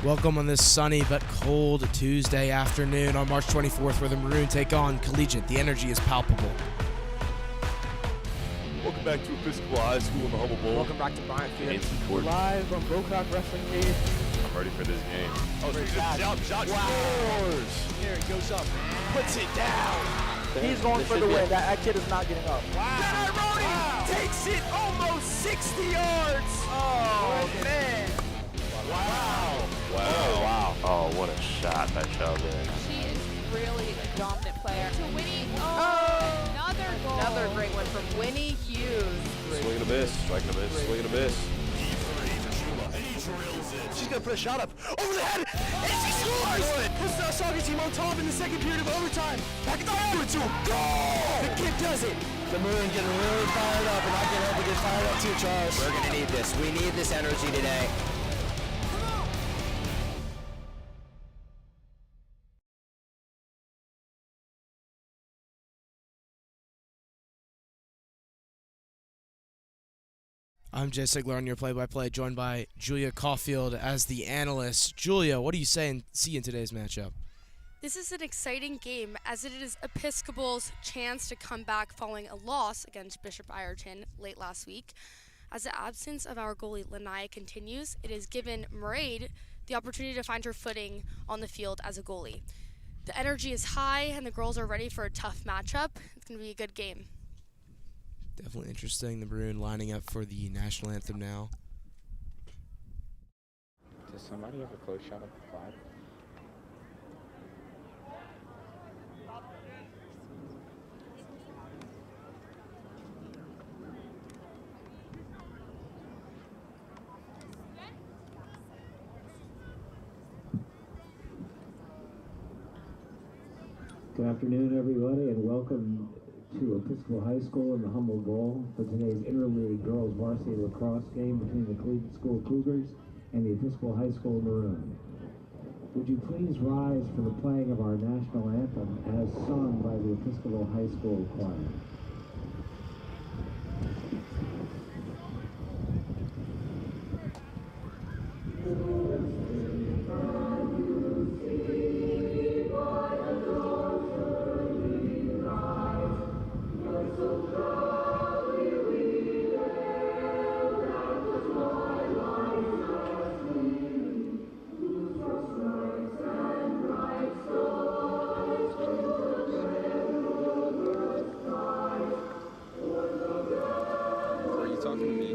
Welcome on this sunny but cold Tuesday afternoon on March 24th, where the Maroon take on Collegiate. The energy is palpable. Welcome back to Episcopal High School in the Humble Bowl. Welcome back to Bryant Field. Live from Bocock Wrestling Cave. I'm ready for this game. Oh, so shot Wow. Here, it goes up. Puts it down. He's going for the win. That kid is not getting up. Wow. Takes it almost 60 yards. Oh, man. Wow. Wow. Oh, what a shot that shoved in. She is really a dominant player. To Winnie, another goal. Another great one from Winnie Hughes. Swing and a miss, striking a miss, swing and a miss. She's going to put a shot up over the head, and she scores! Puts the soccer team on top in the second period of overtime. Back it over to goal! The kid does it. The Maroon getting really fired up, and I can help to get fired up too, Charles. We're going to need this. We need this energy today. I'm Jay Sigler on your play-by-play, joined by Julia Caulfield as the analyst. Julia, what do you see in today's matchup? This is an exciting game, as it is Episcopal's chance to come back following a loss against Bishop Ireton late last week. As the absence of our goalie Lanaya continues, it has given Mairead the opportunity to find her footing on the field as a goalie. The energy is high, and the girls are ready for a tough matchup. It's going to be a good game. Definitely interesting. The Maroon lining up for the national anthem now. Does somebody have a close shot of the flag? Good afternoon, everybody, and welcome to Episcopal High School in the Humble Bowl for today's interleague girls varsity lacrosse game between the Collegiate School Cougars and the Episcopal High School Maroon. Would you please rise for the playing of our national anthem as sung by the Episcopal High School Choir? Are you talking to me?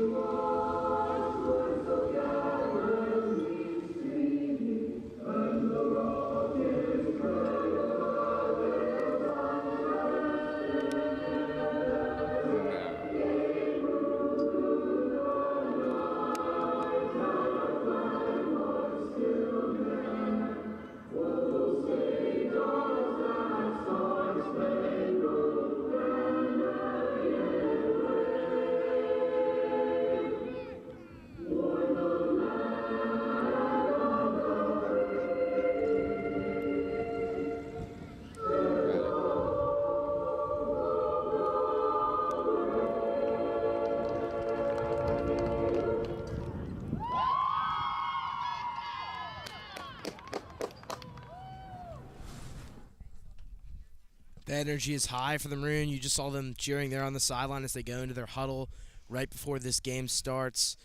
The energy is high for the Maroon. You just saw them cheering there on the sideline as they go into their huddle right before this game starts.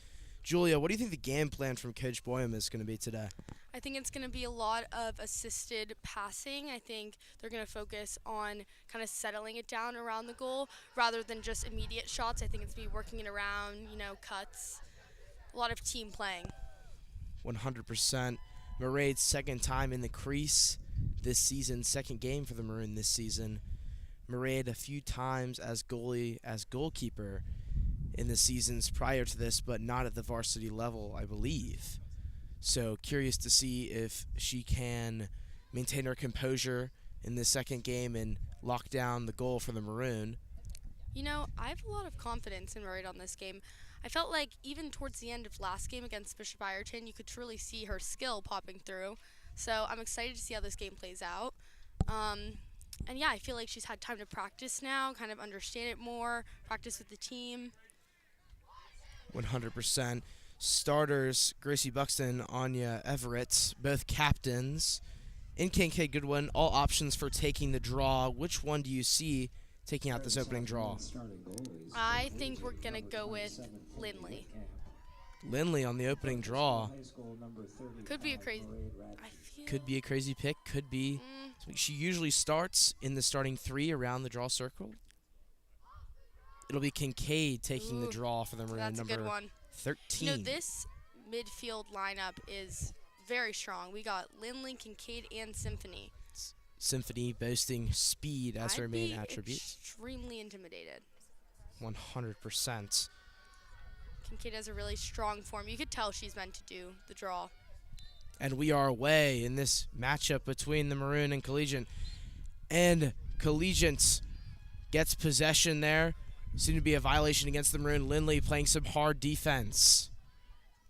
Julia, what do you think the game plan from Coach Boyum is going to be today? I think it's going to be a lot of assisted passing. I think they're going to focus on kind of settling it down around the goal rather than just immediate shots. I think it's going to be working it around, cuts, a lot of team playing. 100%. Mairead's second time in the crease this season, second game for the Maroon this season. Mairead a few times as goalie, as goalkeeper in the seasons prior to this, but not at the varsity level, I believe. So curious to see if she can maintain her composure in the second game and lock down the goal for the Maroon. I have a lot of confidence in Mairead on this game. I felt like even towards the end of last game against Bishop Ireton, you could truly see her skill popping through. So I'm excited to see how this game plays out. And yeah, I feel like she's had time to practice now, kind of understand it more, practice with the team. 100%. starters, Gracie Buxton, Anya Everett, both captains, and Kincaid Goodwin, all options for taking the draw. Which one do you see taking out this opening draw? I think we're going to go with Lindley. Lindley on the opening draw. Could be a crazy... Could be a crazy pick. Could be. She usually starts in the starting three around the draw circle. It'll be Kincaid taking the draw for the Maroon, that's number a good one. 13. You know, this midfield lineup is very strong. We got Lindley, Kincaid, and Symphony. Symphony boasting speed as her main attribute. Extremely intimidated. 100%. Kincaid has a really strong form. You could tell she's meant to do the draw. And we are away in this matchup between the Maroon and Collegiate. And Collegiate gets possession there. Seemed to be a violation against the Maroon. Lindley playing some hard defense.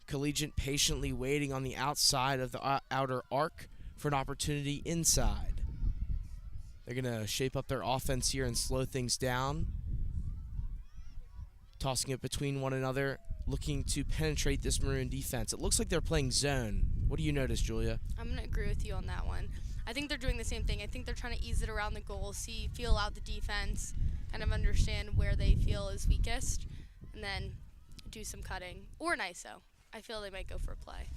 Collegiate patiently waiting on the outside of the outer arc for an opportunity inside. They're going to shape up their offense here and slow things down. Tossing it between one another, looking to penetrate this Maroon defense. It looks like they're playing zone. What do you notice, Julia? I'm going to agree with you on that one. I think they're doing the same thing. I think they're trying to ease it around the goal, feel out the defense, kind of understand where they feel is weakest, and then do some cutting. Or an ISO. I feel they might go for a play.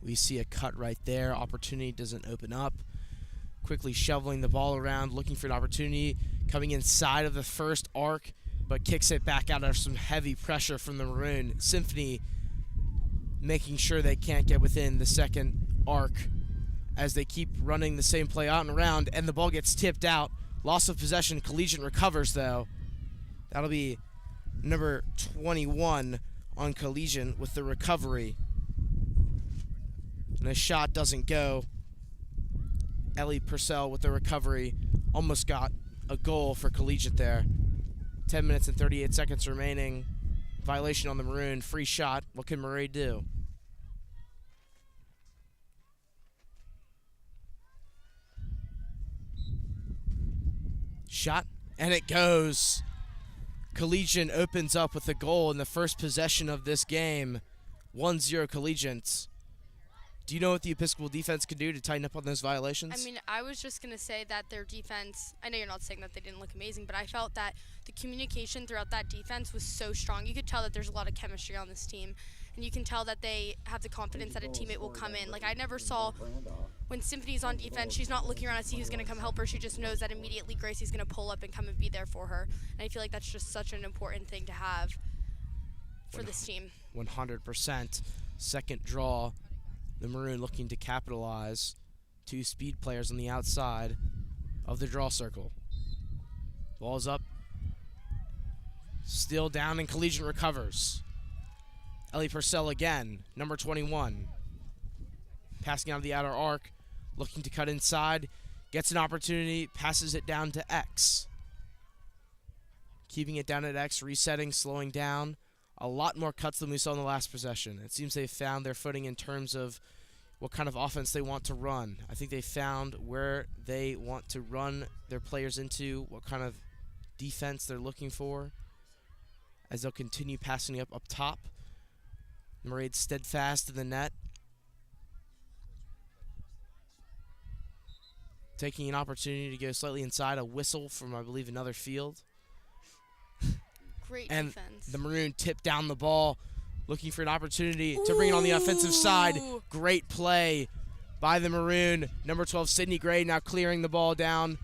We see a cut right there. Opportunity doesn't open up. Quickly shoveling the ball around, looking for an opportunity. Coming inside of the first arc, but kicks it back out of some heavy pressure from the Maroon. Symphony making sure they can't get within the second arc as they keep running the same play out and around, and the ball gets tipped out. Loss of possession. Collegiate recovers, though. That'll be number 21 on Collegiate with the recovery. And a shot doesn't go. Ellie Purcell with the recovery. Almost got a goal for Collegiate there. 10 minutes and 38 seconds remaining. Violation on the Maroon. Free shot. What can Murray do? Shot, and it goes. Collegiate opens up with a goal in the first possession of this game. 1-0 Collegiate. Do you know what the Episcopal defense could do to tighten up on those violations? I mean, I was just going to say that their defense, I know you're not saying that they didn't look amazing, but I felt that the communication throughout that defense was so strong. You could tell that there's a lot of chemistry on this team, and you can tell that they have the confidence that a teammate will come in. Like, I never saw when Symphony's on defense, she's not looking around to see who's going to come help her. She just knows that immediately Gracie's going to pull up and come and be there for her. And I feel like that's just such an important thing to have for this team. 100%. Second draw. The Maroon looking to capitalize. Two speed players on the outside of the draw circle. Ball's up. Still down, and Collegiate recovers. Ellie Purcell again, number 21. Passing out of the outer arc. Looking to cut inside. Gets an opportunity. Passes it down to X. Keeping it down at X. Resetting, slowing down. A lot more cuts than we saw in the last possession. It seems they've found their footing in terms of what kind of offense they want to run. I think they found where they want to run their players into, what kind of defense they're looking for, as they'll continue passing up top. Murray steadfast in the net. Taking an opportunity to go slightly inside, a whistle from, I believe, another field. Great and defense. The Maroon tipped down the ball, looking for an opportunity to bring it on the offensive side. Great play by the Maroon. Number 12, Sydney Gray, now clearing the ball down.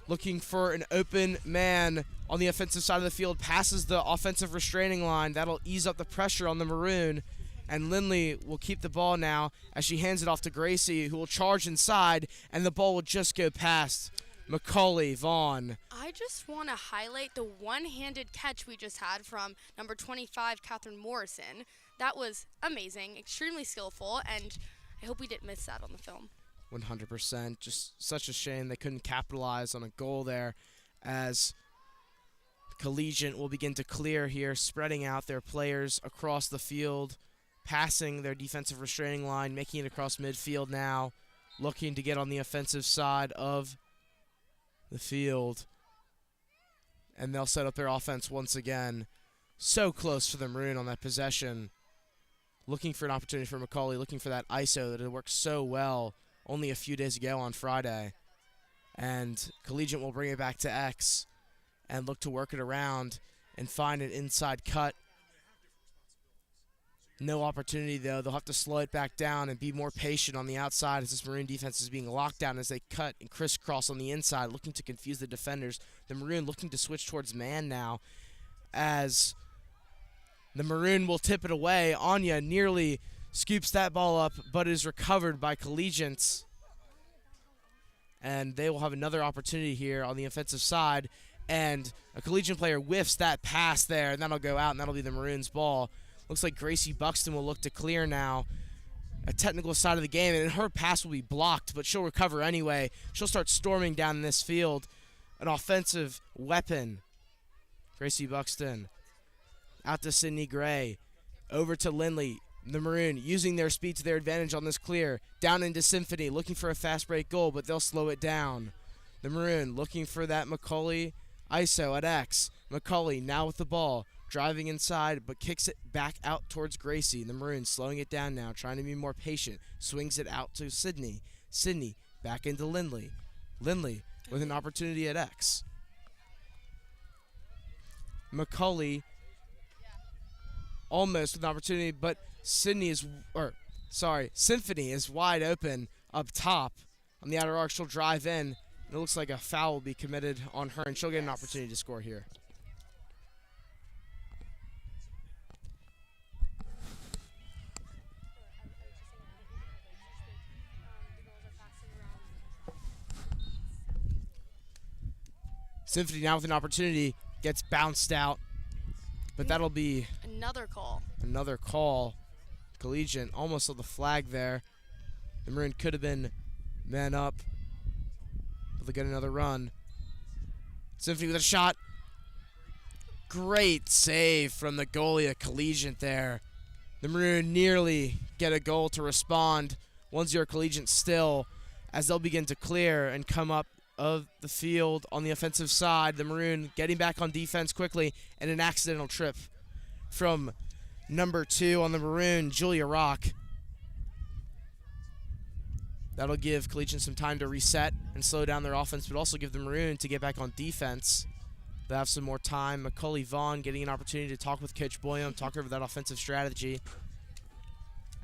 Looking for an open man on the offensive side of the field. Passes the offensive restraining line. That'll ease up the pressure on the Maroon. And Lindley will keep the ball now as she hands it off to Gracie, who will charge inside, and the ball will just go past Macaulay Vaughn. I just want to highlight the one-handed catch we just had from number 25, Catherine Morrison. That was amazing, extremely skillful, and I hope we didn't miss that on the film. 100%. Just such a shame they couldn't capitalize on a goal there, as Collegiate will begin to clear here, spreading out their players across the field, passing their defensive restraining line, making it across midfield now, looking to get on the offensive side of the field. And they'll set up their offense once again. So close for the Maroon on that possession. looking for an opportunity for McCauley, looking for that ISO that had worked so well only a few days ago on Friday. And Collegiate will bring it back to X and look to work it around and find an inside cut. No opportunity, though. They'll have to slow it back down and be more patient on the outside as this Maroon defense is being locked down as they cut and crisscross on the inside, looking to confuse the defenders. The Maroon looking to switch towards man now as the Maroon will tip it away. Anya nearly scoops that ball up, but is recovered by Collegiate. And they will have another opportunity here on the offensive side. And a Collegiate player whiffs that pass there, and that'll go out, and that'll be the Maroons' ball. Looks like Gracie Buxton will look to clear now. A technical side of the game, and her pass will be blocked, but she'll recover anyway. She'll start storming down this field. An offensive weapon. Gracie Buxton. Out to Sydney Gray. Over to Lindley. The Maroon using their speed to their advantage on this clear. Down into Symphony, looking for a fast break goal, but they'll slow it down. The Maroon looking for that McCauley ISO at X. McCauley now with the ball. Driving inside, but kicks it back out towards Gracie. The Maroons slowing it down now, trying to be more patient. Swings it out to Sydney. Sydney back into Lindley. Lindley with an opportunity at X. McCauley almost with an opportunity, but Symphony is wide open up top on the outer arc. She'll drive in, and it looks like a foul will be committed on her, and she'll get an opportunity to score here. Symphony now with an opportunity, gets bounced out, but that'll be Another call. another call. Collegiate almost on the flag there. The Maroon could have been man up, but they get another run. Symphony with a shot. Great save from the goalie of Collegiate there. The Maroon nearly get a goal to respond. 1-0 Collegiate still as they'll begin to clear and come up of the field on the offensive side. The Maroon getting back on defense quickly, and an accidental trip from number 2 on the Maroon, Julia Rock. That'll give Collegiate some time to reset and slow down their offense, but also give the Maroon to get back on defense. They'll have some more time. Macaulay Vaughn getting an opportunity to talk with Coach Boyum, talk over that offensive strategy,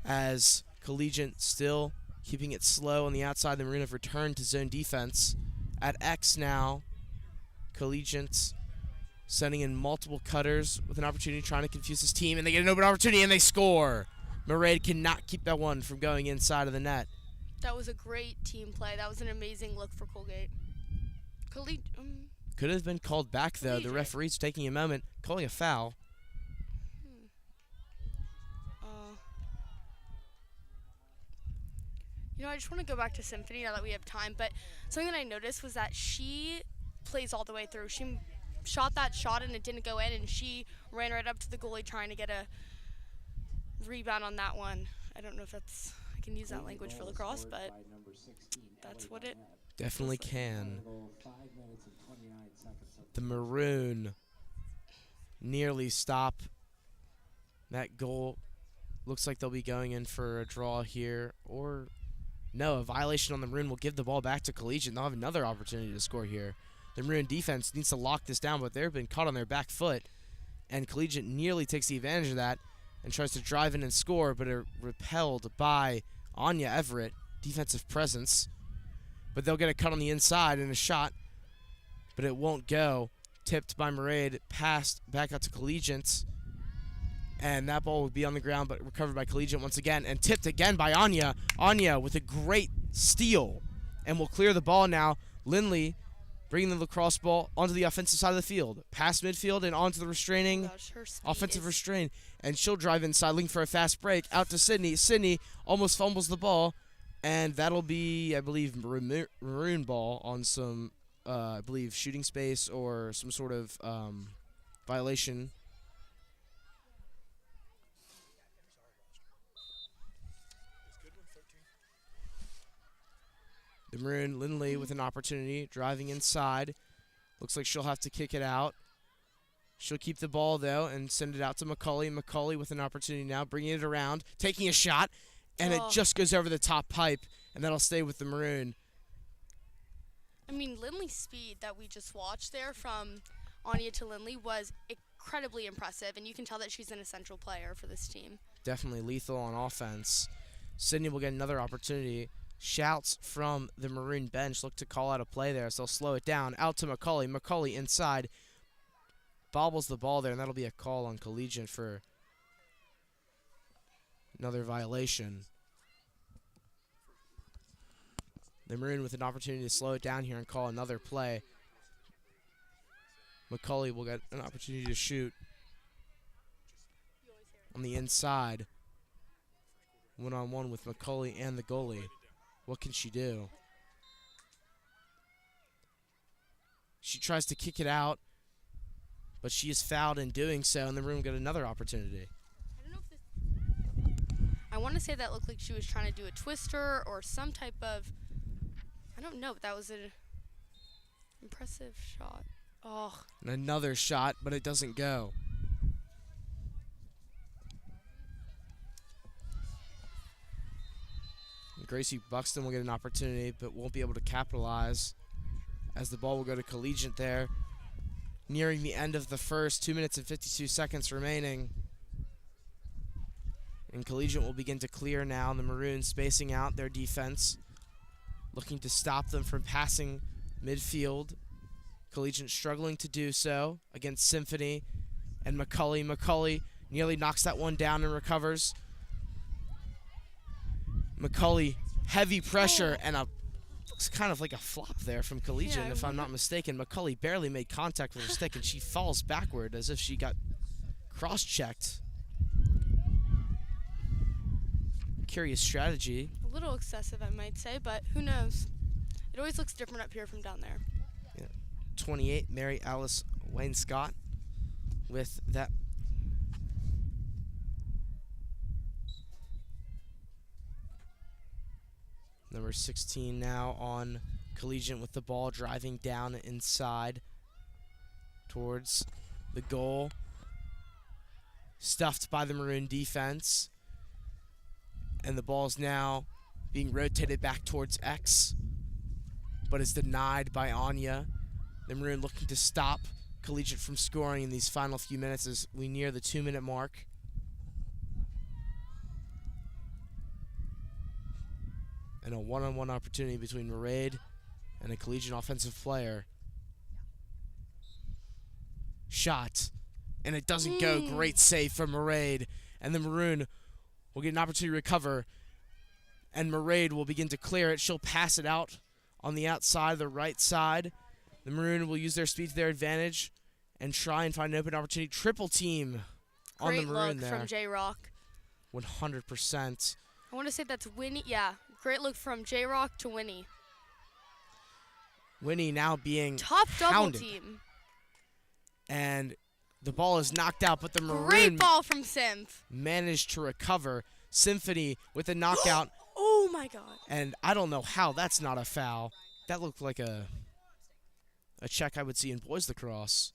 as Collegiate still keeping it slow on the outside. The Maroon have returned to zone defense. At X now, Collegiate sending in multiple cutters with an opportunity trying to confuse his team, and they get an open opportunity, and they score. Murray cannot keep that one from going inside of the net. That was a great team play. That was an amazing look for Colgate. Could have been called back, though. The referee's taking a moment, calling a foul. I just want to go back to Symphony now that we have time, but something that I noticed was that she plays all the way through. She shot that shot and it didn't go in, and she ran right up to the goalie trying to get a rebound on that one. I don't know if I can use that language for lacrosse, but that's what it definitely can. The Maroon nearly stop that goal. Looks like they'll be going in for a draw here, or no, a violation on the Maroon will give the ball back to Collegiate. They'll have another opportunity to score here. The Maroon defense needs to lock this down, but they've been caught on their back foot, and Collegiate nearly takes the advantage of that and tries to drive in and score, but are repelled by Anya Everett, defensive presence. But they'll get a cut on the inside and a shot, but it won't go. Tipped by Murray, passed back out to Collegiate, and that ball will be on the ground, but recovered by Collegiate once again, and tipped again by Anya. Anya with a great steal, and will clear the ball now. Lindley bringing the lacrosse ball onto the offensive side of the field, past midfield and onto the restraining offensive restraint, and she'll drive inside, looking for a fast break, out to Sydney. Sydney almost fumbles the ball, and that'll be, I believe, Maroon ball on some, I believe, shooting space or some sort of violation. The Maroon, Lindley with an opportunity, driving inside. Looks like she'll have to kick it out. She'll keep the ball, though, and send it out to McCauley. McCauley with an opportunity now, bringing it around, taking a shot, and it just goes over the top pipe, and that'll stay with the Maroon. I mean, Lindley's speed that we just watched there from Anya to Lindley was incredibly impressive, and you can tell that she's an essential player for this team. Definitely lethal on offense. Sydney will get another opportunity. Shouts from the Maroon bench. Look to call out a play there, so they'll slow it down. Out to McCauley. McCauley inside. Bobbles the ball there, and that'll be a call on Collegiate for another violation. The Maroon with an opportunity to slow it down here and call another play. McCauley will get an opportunity to shoot on the inside. One-on-one with McCauley and the goalie. What can she do? She tries to kick it out, but she is fouled in doing so, and the Maroon get another opportunity. I want to say that looked like she was trying to do a twister or some type of, I don't know, but that was an impressive shot. Oh. And another shot, but it doesn't go. Gracie Buxton will get an opportunity, but won't be able to capitalize as the ball will go to Collegiate there. Nearing the end of the first, 2 minutes and 52 seconds remaining. And Collegiate will begin to clear now. The Maroons spacing out their defense, looking to stop them from passing midfield. Collegiate struggling to do so against Symphony and McCauley. McCauley nearly knocks that one down and recovers. McCauley, heavy pressure, and looks kind of like a flop there from Collegiate, if I'm not mistaken. McCauley barely made contact with her stick, and she falls backward as if she got cross-checked. Curious strategy. A little excessive, I might say, but who knows? It always looks different up here from down there. Yeah. 28, Mary Alice Wayne Scott with that. Number 16 now on Collegiate with the ball, driving down inside towards the goal. Stuffed by the Maroon defense. And the ball's now being rotated back towards X, but is denied by Anya. The Maroon looking to stop Collegiate from scoring in these final few minutes as we near the 2-minute mark. And a one-on-one opportunity between Mairead and a Collegiate offensive player. Shot, and it doesn't go. Great save from Mairead, and the Maroon will get an opportunity to recover, and Mairead will begin to clear it. She'll pass it out on the outside, the right side. The Maroon will use their speed to their advantage and try and find an open opportunity. Triple team on the Maroon there. Great look from J-Rock. 100%. I want to say that's Winnie. Yeah, great look from J-Rock to Winnie. Winnie now being top double hounded. Team. And the ball is knocked out, but the Maroon great ball from Symph. Managed to recover. Symphony with a knockout. Oh my God. And I don't know how that's not a foul. That looked like a check I would see in boys lacrosse.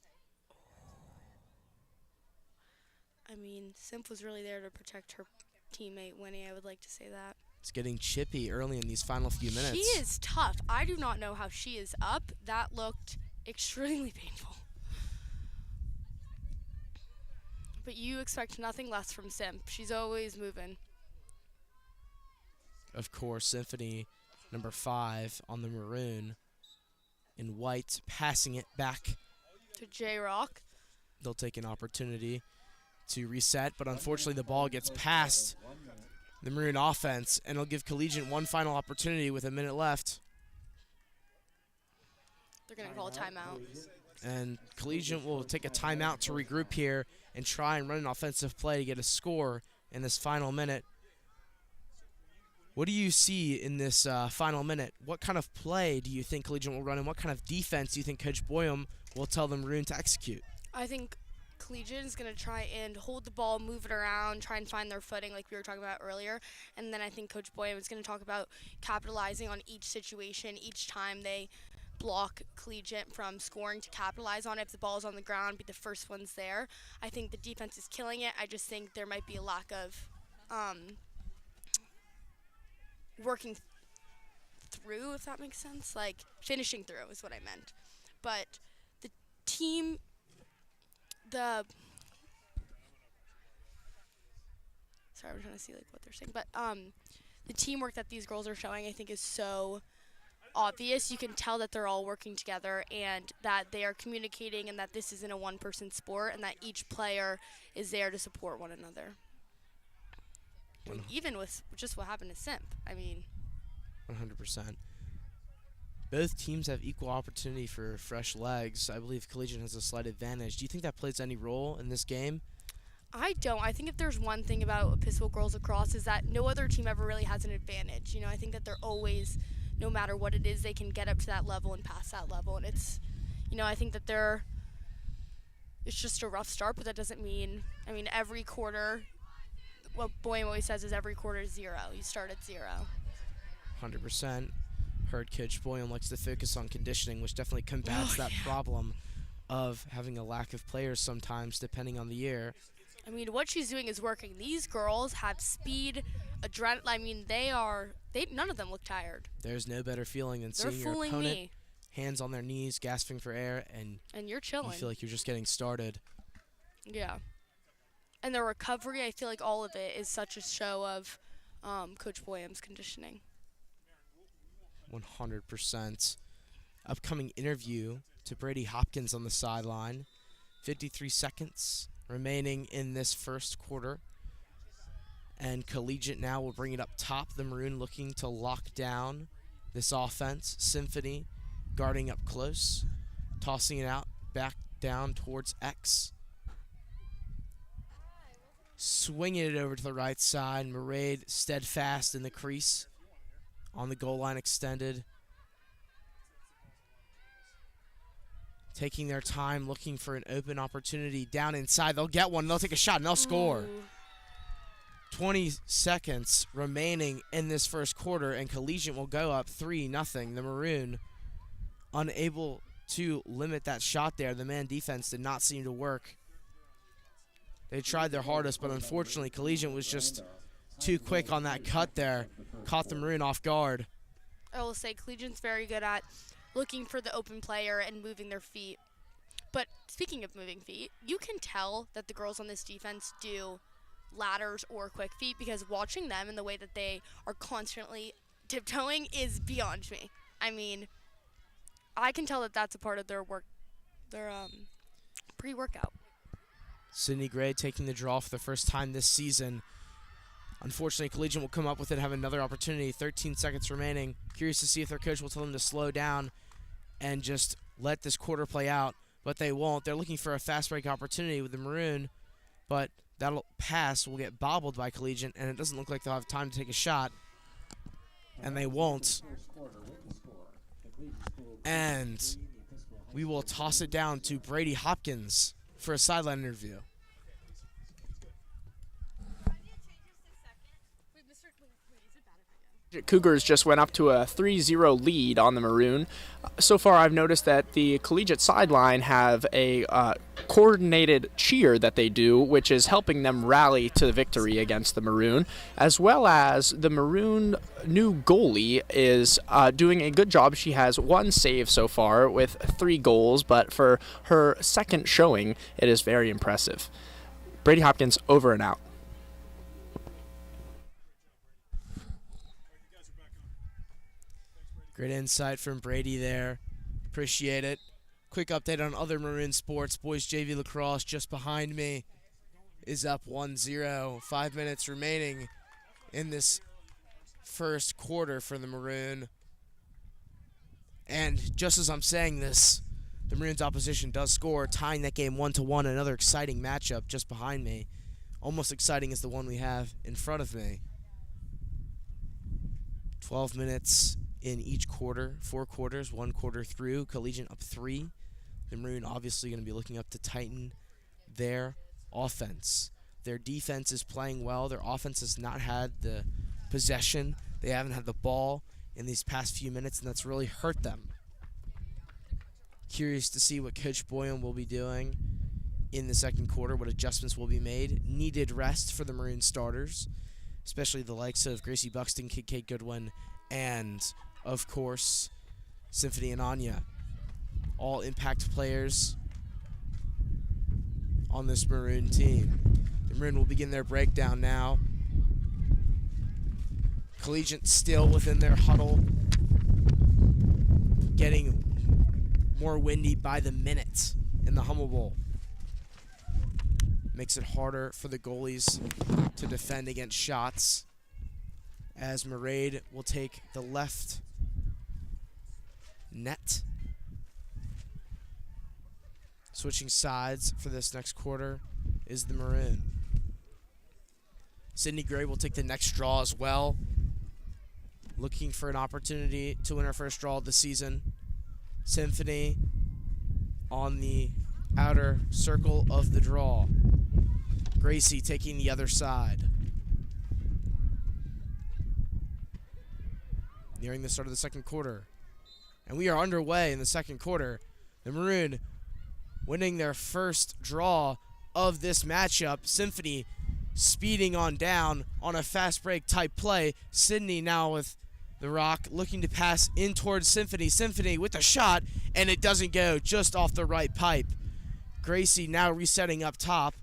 I mean, Symph was really there to protect her teammate Winnie. I would like to say that. It's getting chippy early in these final few minutes. She is tough. I do not know how she is up. That looked extremely painful. But you expect nothing less from Symph. She's always moving. Of course, Symphony, number 5 on the Maroon in white, passing it back to J-Rock. They'll take an opportunity to reset, but unfortunately the ball gets past the Maroon offense, and it'll give Collegiate one final opportunity with a minute left. They're going to call a timeout. And Collegiate will take a timeout to regroup here and try and run an offensive play to get a score in this final minute. What do you see in this final minute? What kind of play do you think Collegiate will run, and what kind of defense do you think Coach Boyum will tell the Maroon to execute? I think Collegiate is going to try and hold the ball, move it around, try and find their footing like we were talking about earlier. And then I think Coach Boyum is going to talk about capitalizing on each situation each time they block Collegiate from scoring to capitalize on it. If the ball's on the ground, be the first ones there. I think the defense is killing it. I just think there might be a lack of working through, if that makes sense. Like, finishing through is what I meant. But the team, sorry, I'm trying to see like what they're saying. But the teamwork that these girls are showing, I think, is so obvious. You can tell that they're all working together and that they are communicating and that this isn't a one-person sport and that each player is there to support one another. I mean, even with just what happened to Simp. I mean, 100%. Both teams have equal opportunity for fresh legs. I believe Collegiate has a slight advantage. Do you think that plays any role in this game? I don't. I think if there's one thing about Episcopal Girls Lacrosse is that no other team ever really has an advantage. You know, I think that they're always, no matter what it is, they can get up to that level and pass that level. And it's, you know, I think that it's just a rough start, but that doesn't mean, I mean, every quarter, what Boyum always says is every quarter is 0. You start at 0. 100%. Heard Coach Boyum likes to focus on conditioning, which definitely combats that problem of having a lack of players sometimes, depending on the year. I mean, what she's doing is working. These girls have speed, adrenaline. I mean, none of them look tired. There's no better feeling than seeing your opponent, hands on their knees, gasping for air, and you're chilling. You feel like you're just getting started. Yeah. And the recovery, I feel like all of it is such a show of Coach Boyum's conditioning. 100%. Upcoming interview to Brady Hopkins on the sideline. 53 seconds remaining in this first quarter. And Collegiate now will bring it up top. The Maroon looking to lock down this offense. Symphony guarding up close. Tossing it out back down towards X. Swinging it over to the right side. Mairead steadfast in the crease. On the goal line extended. Taking their time, looking for an open opportunity down inside. They'll get one. They'll take a shot, and they'll score. 20 seconds remaining in this first quarter, and Collegiate will go up 3-0. The Maroon unable to limit that shot there. The man defense did not seem to work. They tried their hardest, but unfortunately, Collegiate was just too quick on that cut there. Caught the Maroon off guard. I will say Collegiate's very good at looking for the open player and moving their feet. But speaking of moving feet, you can tell that the girls on this defense do ladders or quick feet because watching them and the way that they are constantly tiptoeing is beyond me. I mean, I can tell that that's a part of their work, their pre-workout. Sydney Gray taking the draw for the first time this season. Unfortunately, Collegiate will come up with it and have another opportunity. 13 seconds remaining. Curious to see if their coach will tell them to slow down and just let this quarter play out, but they won't. They're looking for a fast break opportunity with the Maroon, but that'll pass will get bobbled by Collegiate, and it doesn't look like they'll have time to take a shot, and they won't. And we will toss it down to Brady Hopkins for a sideline interview. Cougars just went up to a 3-0 lead on the Maroon. So far, I've noticed that the Collegiate sideline have a coordinated cheer that they do, which is helping them rally to the victory against the Maroon, as well as the Maroon new goalie is doing a good job. She has 1 save so far with 3 goals, but for her second showing, it is very impressive. Brady Hopkins, over and out. Great insight from Brady there. Appreciate it. Quick update on other Maroon sports. Boys JV Lacrosse just behind me is up 1-0. 5 minutes remaining in this first quarter for the Maroon. And just as I'm saying this, the Maroons' opposition does score, tying that game 1-1. Another exciting matchup just behind me. Almost exciting as the one we have in front of me. 12 minutes in each quarter, 4 quarters, 1 quarter through. Collegiate up 3. The Maroon obviously going to be looking up to tighten their offense. Their defense is playing well. Their offense has not had the possession. They haven't had the ball in these past few minutes, and that's really hurt them. Curious to see what Coach Boyan will be doing in the second quarter, what adjustments will be made. Needed rest for the Maroon starters, especially the likes of Gracie Buxton, Kate Goodwin, and, of course, Symphony and Anya. All impact players on this Maroon team. The Maroon will begin their breakdown now. Collegiate still within their huddle, getting more windy by the minute in the Hummel Bowl. Makes it harder for the goalies to defend against shots, as Mairead will take the left net. Switching sides for this next quarter is the Maroon. Sydney Gray will take the next draw as well, looking for an opportunity to win her first draw of the season. Symphony on the outer circle of the draw. Gracie taking the other side. Nearing the start of the second quarter. And we are underway in the second quarter. The Maroon winning their first draw of this matchup. Symphony speeding on down on a fast break type play. Sydney now with the rock, looking to pass in towards Symphony. Symphony with a shot, and it doesn't go, just off the right pipe. Gracie now resetting up top.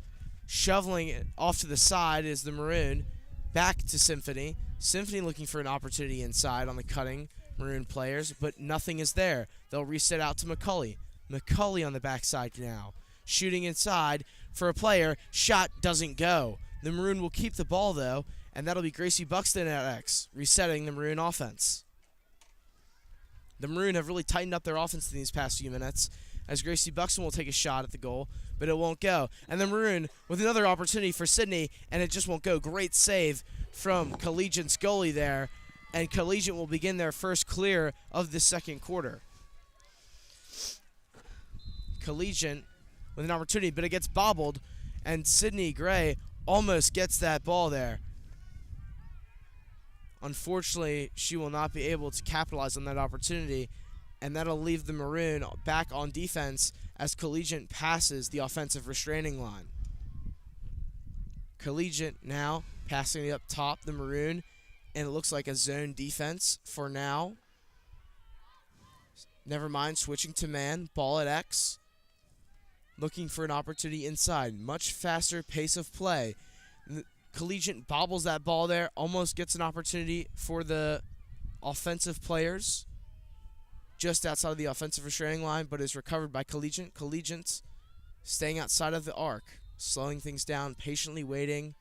Shoveling it off to the side is the Maroon. Back to Symphony. Symphony looking for an opportunity inside on the cutting Maroon players, but nothing is there. They'll reset out to McCulley. McCulley on the backside now. Shooting inside for a player. Shot doesn't go. The Maroon will keep the ball, though, and that'll be Gracie Buxton at X, resetting the Maroon offense. The Maroon have really tightened up their offense in these past few minutes, as Gracie Buxton will take a shot at the goal, but it won't go. And the Maroon with another opportunity for Sydney, and it just won't go. Great save from Collegiate's goalie there, and Collegiate will begin their first clear of the second quarter. Collegiate with an opportunity, but it gets bobbled, and Sydney Gray almost gets that ball there. Unfortunately, she will not be able to capitalize on that opportunity, and that'll leave the Maroon back on defense as Collegiate passes the offensive restraining line. Collegiate now passing it up top, the Maroon, and it looks like a zone defense for now. Never mind, switching to man, ball at X. Looking for an opportunity inside. Much faster pace of play. Collegiate bobbles that ball there, almost gets an opportunity for the offensive players just outside of the offensive restraining line, but is recovered by Collegiate. Collegiate staying outside of the arc, slowing things down, patiently waiting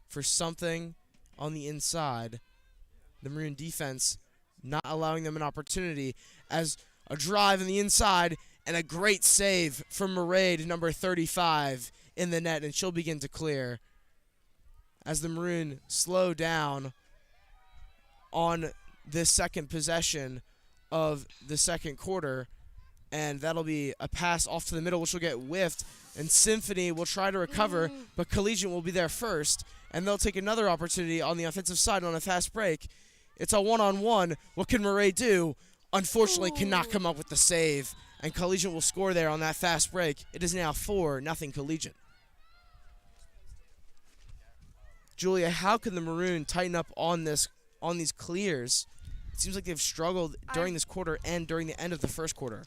for something on the inside. The Maroon defense not allowing them an opportunity, as a drive on the inside and a great save from Mairead, number 35, in the net, and she'll begin to clear as the Maroon slow down on this second possession of the second quarter, and that'll be a pass off to the middle, which will get whiffed, and Symphony will try to recover, but Collegiate will be there first, and they'll take another opportunity on the offensive side on a fast break. It's a one-on-one. What can Mairead do? Unfortunately, cannot come up with the save, and Collegiate will score there on that fast break. It is now 4-0 Collegiate. Julia, how can the Maroon tighten up on these clears? It seems like they've struggled during this quarter and during the end of the first quarter.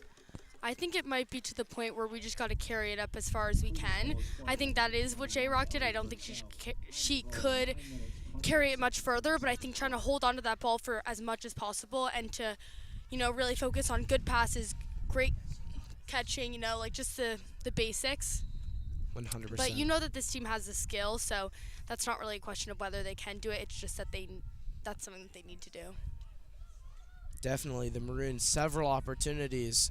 I think it might be to the point where we just got to carry it up as far as we can. I think that is what J-Rock did. I don't think she could carry it much further, but I think trying to hold on to that ball for as much as possible and to, really focus on good passes, great catching, like just the basics. 100%. But that this team has the skill, so that's not really a question of whether they can do it. It's just that that's something that they need to do. Definitely, the Maroons several opportunities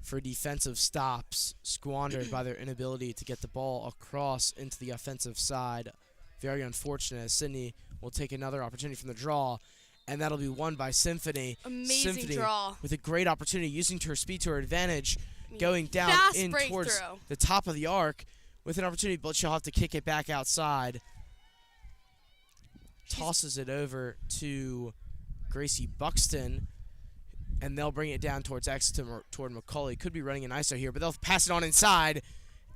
for defensive stops squandered by their inability to get the ball across into the offensive side. Very unfortunate, as Sydney will take another opportunity from the draw, and that'll be won by Symphony. Amazing Symphony draw. With a great opportunity, using her speed to her advantage, going down in towards the top of the arc with an opportunity, but she'll have to kick it back outside. Tosses it over to Gracie Buxton, And they'll bring it down towards X toward McCauley. Could be running an ISO here, but they'll pass it on inside.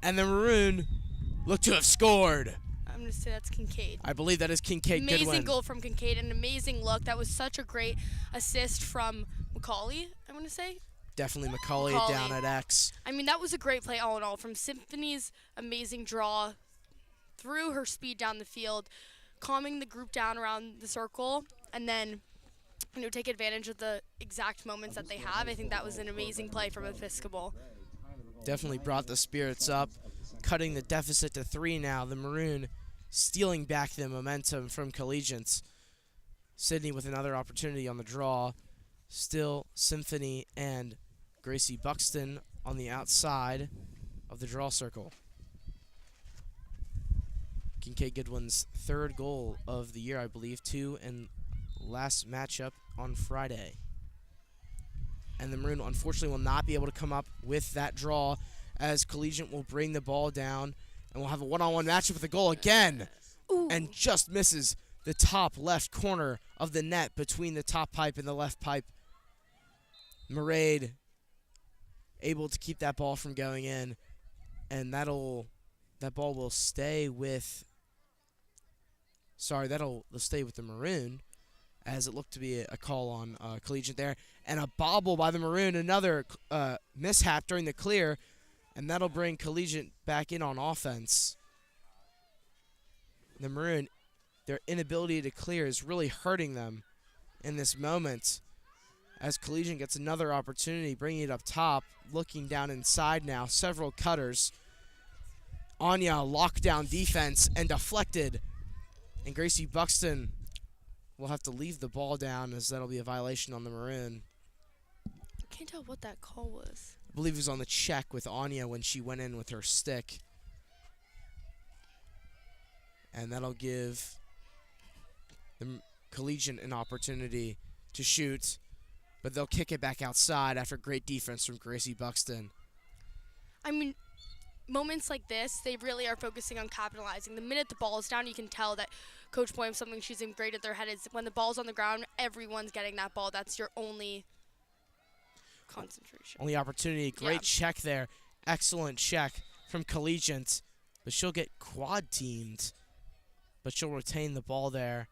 And the Maroon look to have scored. I'm going to say that's Kincaid. I believe that is Kincaid Goodwin. Amazing goal from Kincaid, an amazing look. That was such a great assist from McCauley, I'm going to say. Definitely McCauley down at X. I mean, that was a great play all in all. From Symphony's amazing draw, through her speed down the field, calming the group down around the circle, and then take advantage of the exact moments that they have. I think that was an amazing play from Episcopal. Definitely brought the spirits up, cutting the deficit to 3 now. The Maroon stealing back the momentum from Collegiate. Sydney with another opportunity on the draw. Still Symphony and Gracie Buxton on the outside of the draw circle. Kincaid Goodwin's 3rd goal of the year, I believe, 2 and last matchup on Friday. And the Maroon unfortunately will not be able to come up with that draw, as Collegiate will bring the ball down and we'll have a one-on-one matchup with a goal again. Ooh. And just misses the top left corner of the net between the top pipe and the left pipe. Mairead able to keep that ball from going in, and that ball will stay with that'll stay with the Maroon, as it looked to be a call on Collegiate there. And a bobble by the Maroon, another mishap during the clear, and that'll bring Collegiate back in on offense. The Maroon, their inability to clear is really hurting them in this moment, as Collegiate gets another opportunity, bringing it up top, looking down inside now, several cutters. Anya, lockdown defense, and deflected. And Gracie Buxton will have to leave the ball down, as that'll be a violation on the Maroon. I can't tell what that call was. I believe it was on the check with Anya when she went in with her stick. And that'll give the Collegiate an opportunity to shoot, but they'll kick it back outside after great defense from Gracie Buxton. I mean, moments like this, they really are focusing on capitalizing. The minute the ball is down, you can tell that Coach Boyum, something she's ingrained at their head is when the ball's on the ground, everyone's getting that ball. That's your only concentration. Only opportunity. Great check there. Excellent check from Collegiate, but she'll get quad teamed. But she'll retain the ball there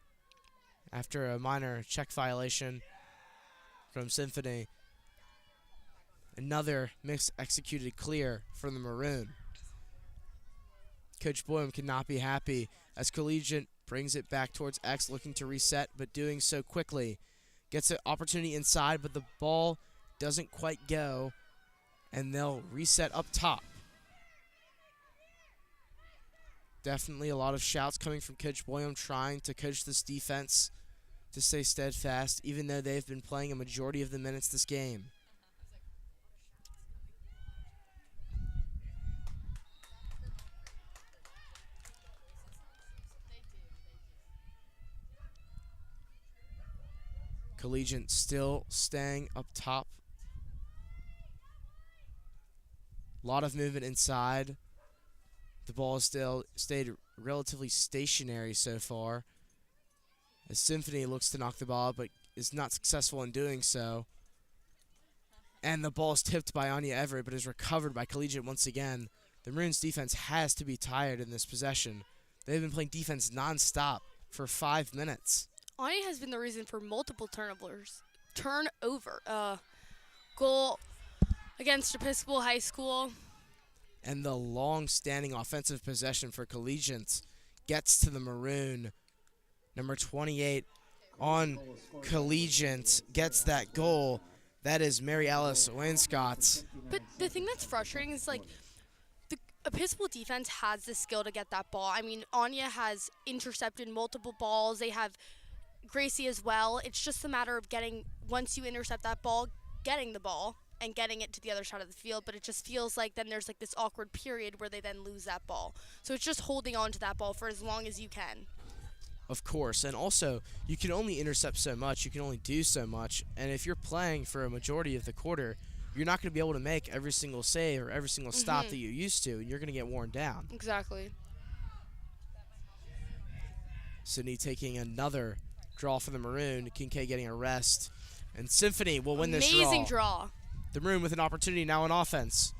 after a minor check violation from Symphony. Another mis-executed clear from the Maroon. Coach Boyum cannot be happy as Collegiate brings it back towards X, looking to reset, but doing so quickly. Gets an opportunity inside, but the ball doesn't quite go, and they'll reset up top. Definitely a lot of shouts coming from Coach Boyum, trying to coach this defense to stay steadfast, even though they've been playing a majority of the minutes this game. Collegiate still staying up top. A lot of movement inside. The ball has still stayed relatively stationary so far, as Symphony looks to knock the ball out, but is not successful in doing so. And the ball is tipped by Anya Everett, but is recovered by Collegiate once again. The Maroons' defense has to be tired in this possession. They've been playing defense nonstop for 5 minutes. Anya has been the reason for multiple turnover. Goal against Episcopal High School. And the long-standing offensive possession for Collegiate gets to the Maroon. Number 28 on Collegiate gets that goal. That is Mary Alice Wainscott. But the thing that's frustrating is, like, the Episcopal defense has the skill to get that ball. I mean, Anya has intercepted multiple balls. They have Gracie as well. It's just a matter of once you intercept that ball, getting the ball and getting it to the other side of the field. But it just feels like then there's like this awkward period where they then lose that ball. So it's just holding on to that ball for as long as you can. Of course, and also you can only intercept so much, you can only do so much, and if you're playing for a majority of the quarter, you're not going to be able to make every single save or every single stop that you used to, and you're going to get worn down. Exactly. Sydney taking another draw for the Maroon, Kincaid getting a rest, And Symphony will win this Amazing draw. The Maroon with an opportunity now on offense.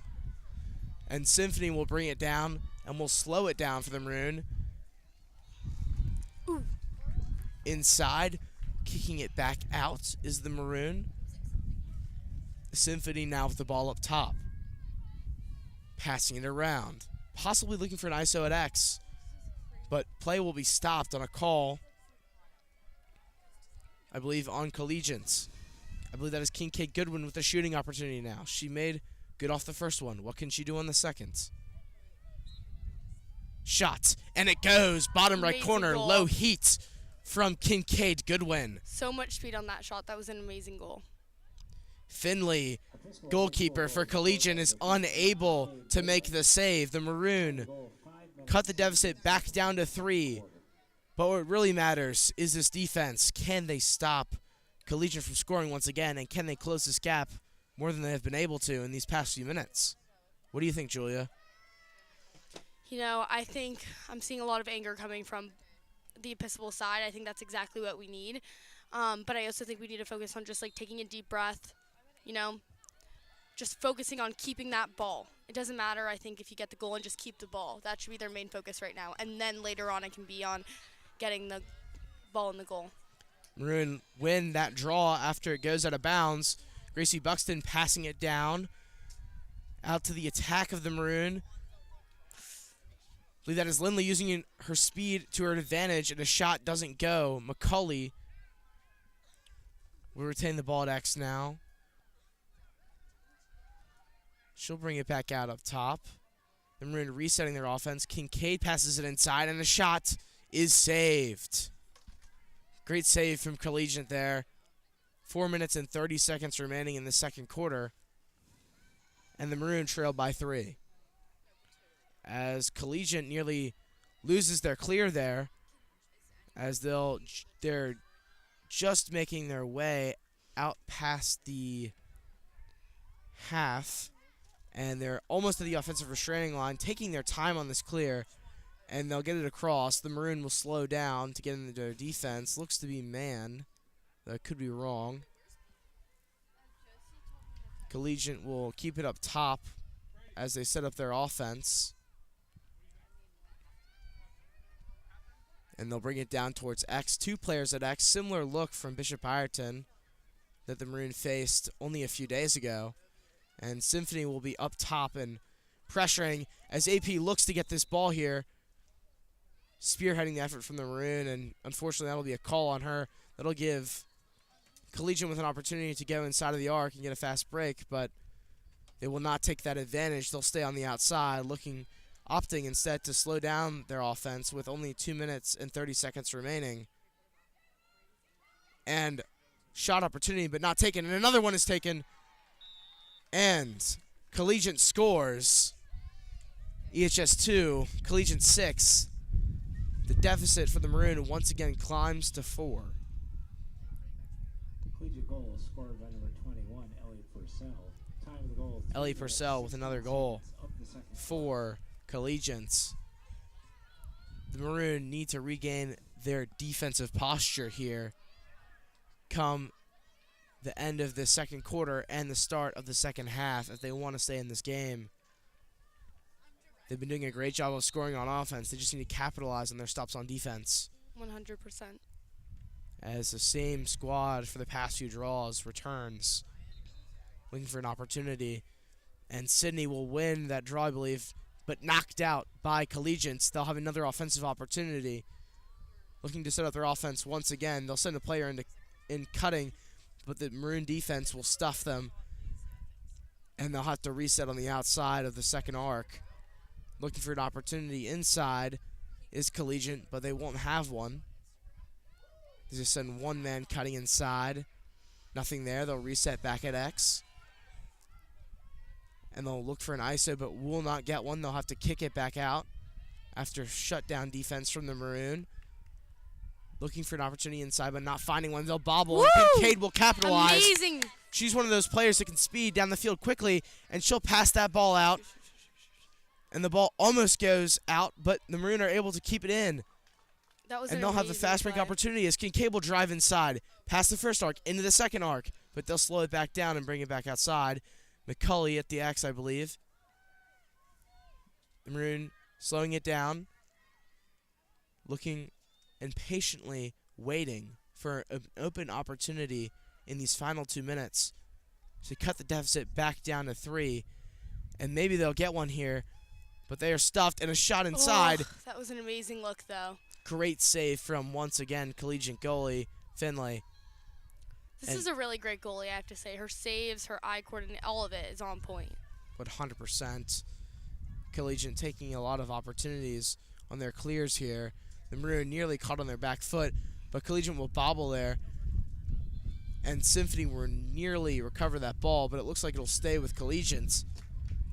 And Symphony will bring it down and will slow it down for the Maroon. Ooh. Inside, kicking it back out is the Maroon. Symphony now with the ball up top. Passing it around. Possibly looking for an ISO at X. But play will be stopped on a call, I believe, on Collegiate. I believe that is Kincaid Goodwin with a shooting opportunity now. She made good off the first one. What can she do on the second? Shot, and it goes. Bottom right Amazing corner, goal. low heat from Kincaid Goodwin. So much speed on that shot. That was an amazing goal. Finley, goalkeeper for Collegiate, is unable to make the save. The Maroon cut the deficit back down to 3. But what really matters is this defense. Can they stop Collegiate from scoring once again, and can they close this gap more than they have been able to in these past few minutes? What do you think, Julia? You know, I think I'm seeing a lot of anger coming from the Episcopal side. I think that's exactly what we need. But I also think we need to focus on just like taking a deep breath, you know, just focusing on keeping that ball. It doesn't matter, I think, if you get the goal and just keep the ball. That should be their main focus right now. And then later on it can be on getting the ball in the goal. Maroon win that draw after it goes out of bounds. Gracie Buxton passing it down out to the attack of the Maroon. I believe that is Lindley using her speed to her advantage, and a shot doesn't go. McCulley will retain the ball at X now. She'll bring it back out up top. The Maroon resetting their offense. Kincaid passes it inside, and the shot is saved. Great save from Collegiate there. 4 minutes and 30 seconds remaining in the second quarter. And the Maroon trail by 3. As Collegiate nearly loses their clear there, as they're just making their way out past the half, and they're almost to the offensive restraining line, taking their time on this clear, and they'll get it across. The Maroon will slow down to get into their defense. Looks to be man. That could be wrong. Collegiate will keep it up top as they set up their offense. And they'll bring it down towards X. 2 players at X. Similar look from Bishop Ireton that the Maroon faced only a few days ago. And Symphony will be up top and pressuring as AP looks to get this ball here. Spearheading the effort from the Maroon, and unfortunately that'll be a call on her. That'll give Collegiate with an opportunity to go inside of the arc and get a fast break, but they will not take that advantage. They'll stay on the outside, opting instead to slow down their offense with only 2 minutes and 30 seconds remaining. And shot opportunity, but not taken. And another one is taken. And Collegiate scores. EHS 2, Collegiate 6. The deficit for the Maroon once again climbs to 4. Collegiate goal scored by number 21, Ellie Purcell. Time of the goal. Ellie Purcell with another goal for Collegiate. The Maroon need to regain their defensive posture here come the end of the second quarter and the start of the second half if they want to stay in this game. They've been doing a great job of scoring on offense. They just need to capitalize on their stops on defense. 100%. As the same squad for the past few draws returns, looking for an opportunity. And Sydney will win that draw, I believe, but knocked out by Collegiate. They'll have another offensive opportunity. Looking to set up their offense once again. They'll send a player in cutting, but the Maroon defense will stuff them. And they'll have to reset on the outside of the second arc. Looking for an opportunity inside is Collegiate, but they won't have one. They just send one man cutting inside. Nothing there. They'll reset back at X. And they'll look for an ISO, but will not get one. They'll have to kick it back out after shutdown defense from the Maroon. Looking for an opportunity inside, but not finding one. They'll bobble, Woo! and Kincaid will capitalize. Amazing. She's one of those players that can speed down the field quickly, and she'll pass that ball out. And the ball almost goes out, but the Maroon are able to keep it in. That was And an they'll have the amazing fast break play. opportunity as Kincaid will drive inside, past the first arc, into the second arc. but they'll slow it back down and bring it back outside. McCulley at the X, I believe. The Maroon slowing it down, looking and patiently waiting for an open opportunity in these final 2 minutes to cut the deficit back down to 3. And maybe they'll get one here, but they are stuffed, and a shot inside. Oh, that was an amazing look, though. Great save from, once again, Collegiate goalie Finlay. This is a really great goalie, I have to say. Her saves, her eye coordinate, all of it is on point. But 100%. Collegiate taking a lot of opportunities on their clears here. The Maroon nearly caught on their back foot, but Collegiate will bobble there. And Symphony will nearly recover that ball, but it looks like it'll stay with Collegiate.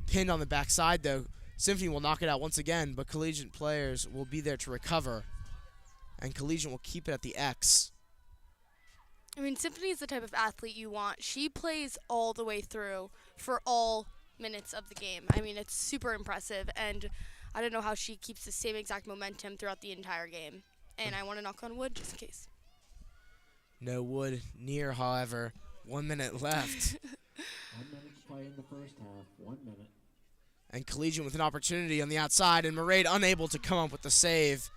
Pinned on the backside, though. Symphony will knock it out once again, but Collegiate players will be there to recover. And Collegiate will keep it at the X. I mean, Symphony is the type of athlete you want. She plays all the way through for all minutes of the game. I mean, it's super impressive, and I don't know how she keeps the same exact momentum throughout the entire game. And I want to knock on wood just in case. No wood near, however. 1 minute left. 1 minute to play in the first half. 1 minute. And Collegiate with an opportunity on the outside, and Murray unable to come up with the save.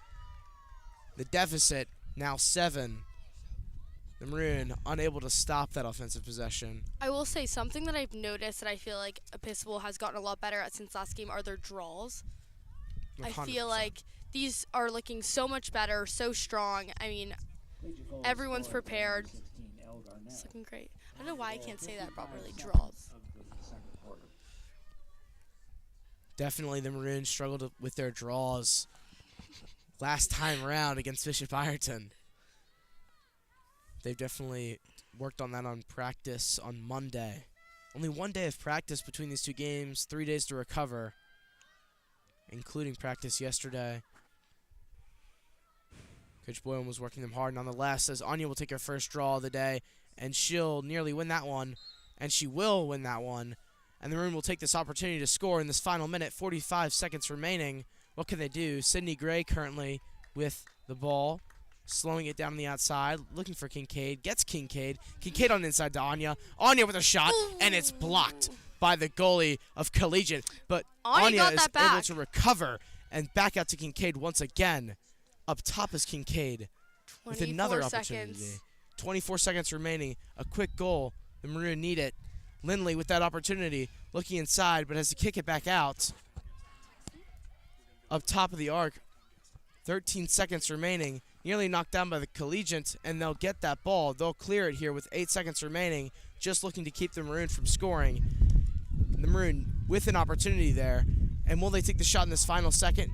The deficit now 7. The Maroon unable to stop that offensive possession. I will say something that I've noticed that I feel like Episcopal has gotten a lot better at since last game are their draws. 100%. I feel like these are looking so much better, so strong. I mean, everyone's prepared. It's looking great. I don't know why I can't say that properly. Draws. Definitely the Maroons struggled with their draws last time around against Bishop Ireton. They've definitely worked on that on practice on Monday. Only 1 day of practice between these 2 games, 3 days to recover, including practice yesterday. Coach Boylan was working them hard nonetheless, as Anya will take her first draw of the day, and she'll nearly win that one, and she will win that one. And the Maroon will take this opportunity to score in this final minute, 45 seconds remaining. What can they do? Sydney Gray currently with the ball, slowing it down on the outside, looking for Kincaid, gets Kincaid. Kincaid on the inside to Anya. Anya with a shot, and it's blocked by the goalie of Collegiate. But Anya is able to recover and back out to Kincaid once again. Up top is Kincaid with another opportunity. 24 seconds remaining. A quick goal. The Maroon need it. Lindley with that opportunity, looking inside, but has to kick it back out. Up top of the arc, 13 seconds remaining. Nearly knocked down by the Collegiate, and they'll get that ball. They'll clear it here with 8 seconds remaining, just looking to keep the Maroon from scoring. The Maroon with an opportunity there. And will they take the shot in this final second?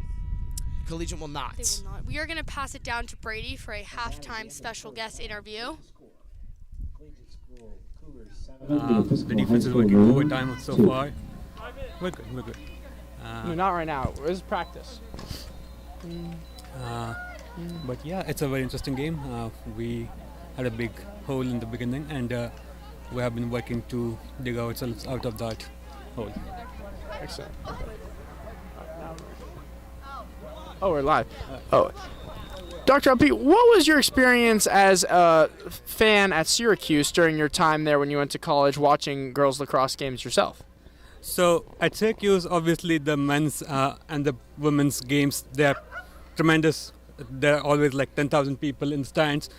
Collegiate will not. They will not. We are going to pass it down to Brady for a halftime special guest interview. The defense is working overtime so far. We're good, we're good. Not right now. Where's practice? But yeah, it's a very interesting game. We had a big hole in the beginning, and we have been working to dig ourselves out of that hole. Excellent. Oh, we're live. Dr. LP, what was your experience as a fan at Syracuse during your time there when you went to college watching girls lacrosse games yourself? So at Syracuse, obviously the men's and the women's games, they're tremendous. There are always like 10,000 people in stands,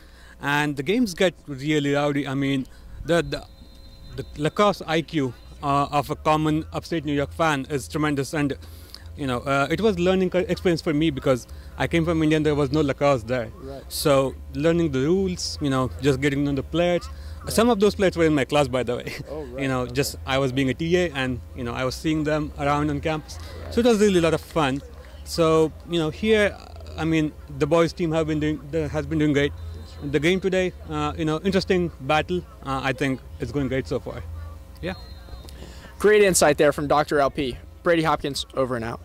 and the games get really rowdy. I mean, the lacrosse IQ of a common upstate New York fan is tremendous, and it was learning experience for me because I came from India and there was no lacrosse there. Right. So learning the rules, just getting to know the players. Right. Some of those players were in my class, by the way. Oh, right. Just I was being a TA, and I was seeing them around on campus. Right. So it was really a lot of fun. So here, I mean, the boys team has been doing great. The game today, interesting battle. I think it's going great so far. Yeah. Great insight there from Dr. LP. Brady Hopkins, over and out.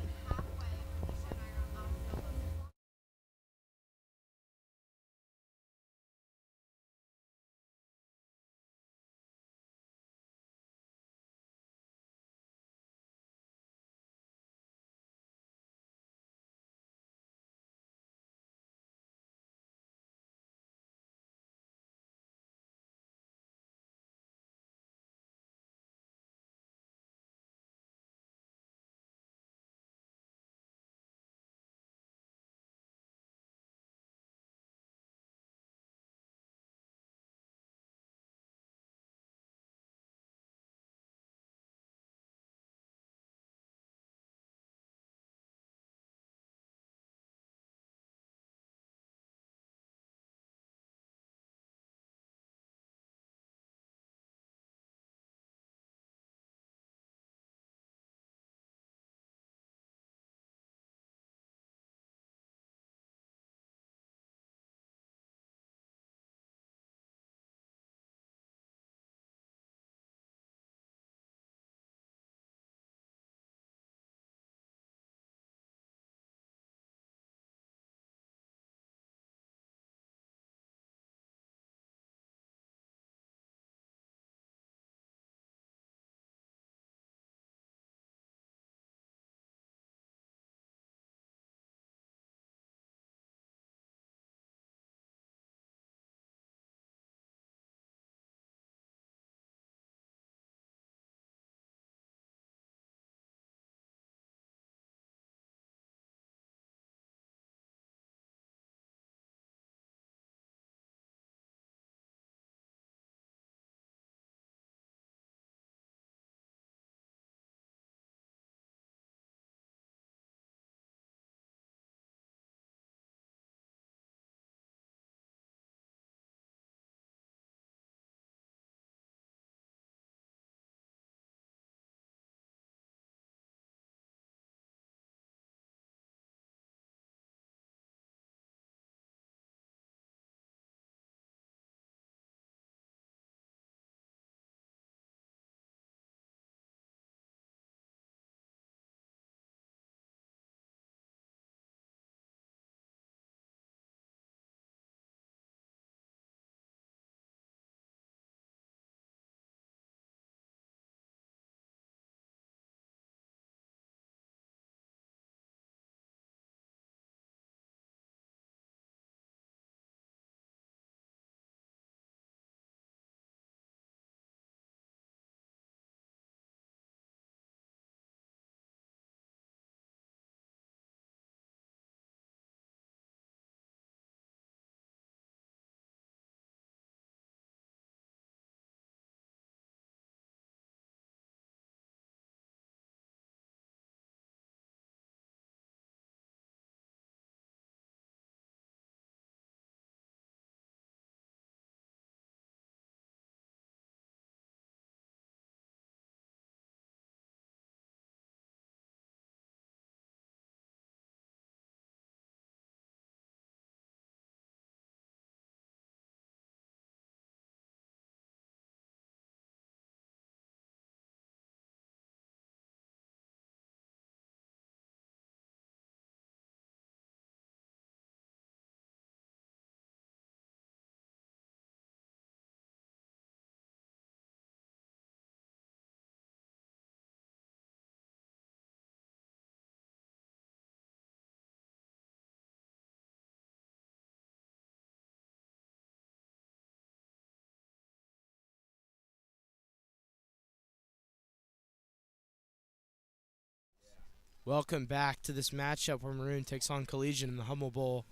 Welcome back to this matchup where Maroon takes on Collegiate in the Hummel Bowl.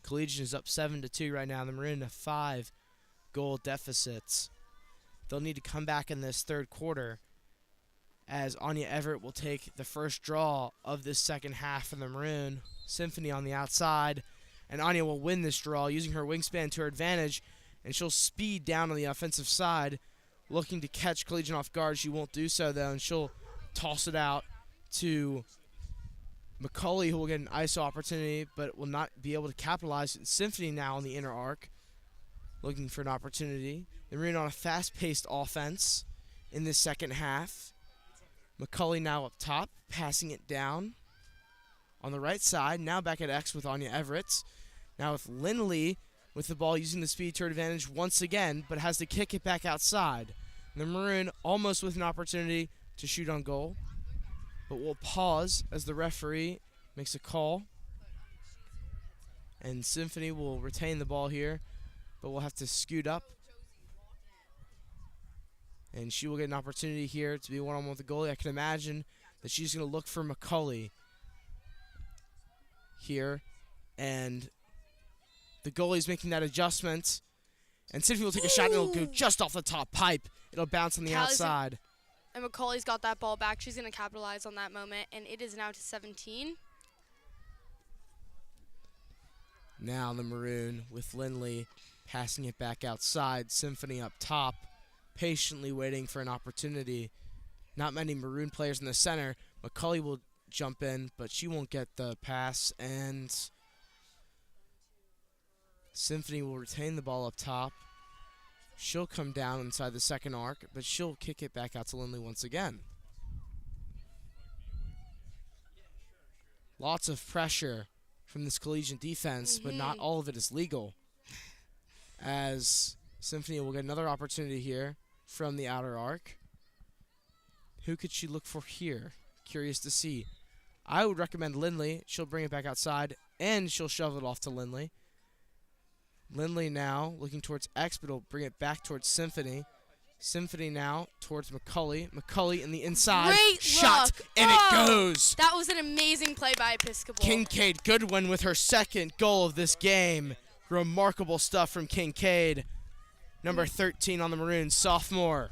Collegiate is up 7-2 right now. The Maroon have 5-goal deficits. They'll need to come back in this third quarter as Anya Everett will take the first draw of this second half for the Maroon. Symphony on the outside, and Anya will win this draw using her wingspan to her advantage, and she'll speed down on the offensive side, looking to catch Collegiate off guard. She won't do so, though, and she'll toss it out to McCauley, who will get an ISO opportunity, but will not be able to capitalize. Symphony now on the inner arc, looking for an opportunity. The Maroon on a fast-paced offense in this second half. McCauley now up top, passing it down on the right side. Now back at X with Anya Everett. Now with Lindley with the ball, using the speed to her advantage once again, but has to kick it back outside. And the Maroon almost with an opportunity to shoot on goal, but we'll pause as the referee makes a call. And Symphony will retain the ball here, but we'll have to scoot up. And she will get an opportunity here to be one-on-one with the goalie. I can imagine that she's going to look for McCauley here. And the goalie's making that adjustment. And Symphony will take a shot, and it'll go just off the top pipe. It'll bounce on the outside. And McCauley's got that ball back. She's going to capitalize on that moment, and it is now to 17. Now the Maroon with Lindley passing it back outside. Symphony up top, patiently waiting for an opportunity. Not many Maroon players in the center. McCauley will jump in, but she won't get the pass, and Symphony will retain the ball up top. She'll come down inside the second arc, but she'll kick it back out to Lindley once again. Lots of pressure from this Collegiate defense, but not all of it is legal. As Symphony will get another opportunity here from the outer arc. Who could she look for here? Curious to see. I would recommend Lindley. She'll bring it back outside, and she'll shove it off to Lindley. Lindley now looking towards X, but will bring it back towards Symphony. Symphony now towards McCauley. McCauley in the inside. Great shot, look. and it goes. That was an amazing play by Episcopal. Kincaid Goodwin with her second goal of this game. Remarkable stuff from Kincaid. Number 13 on the Maroons, sophomore.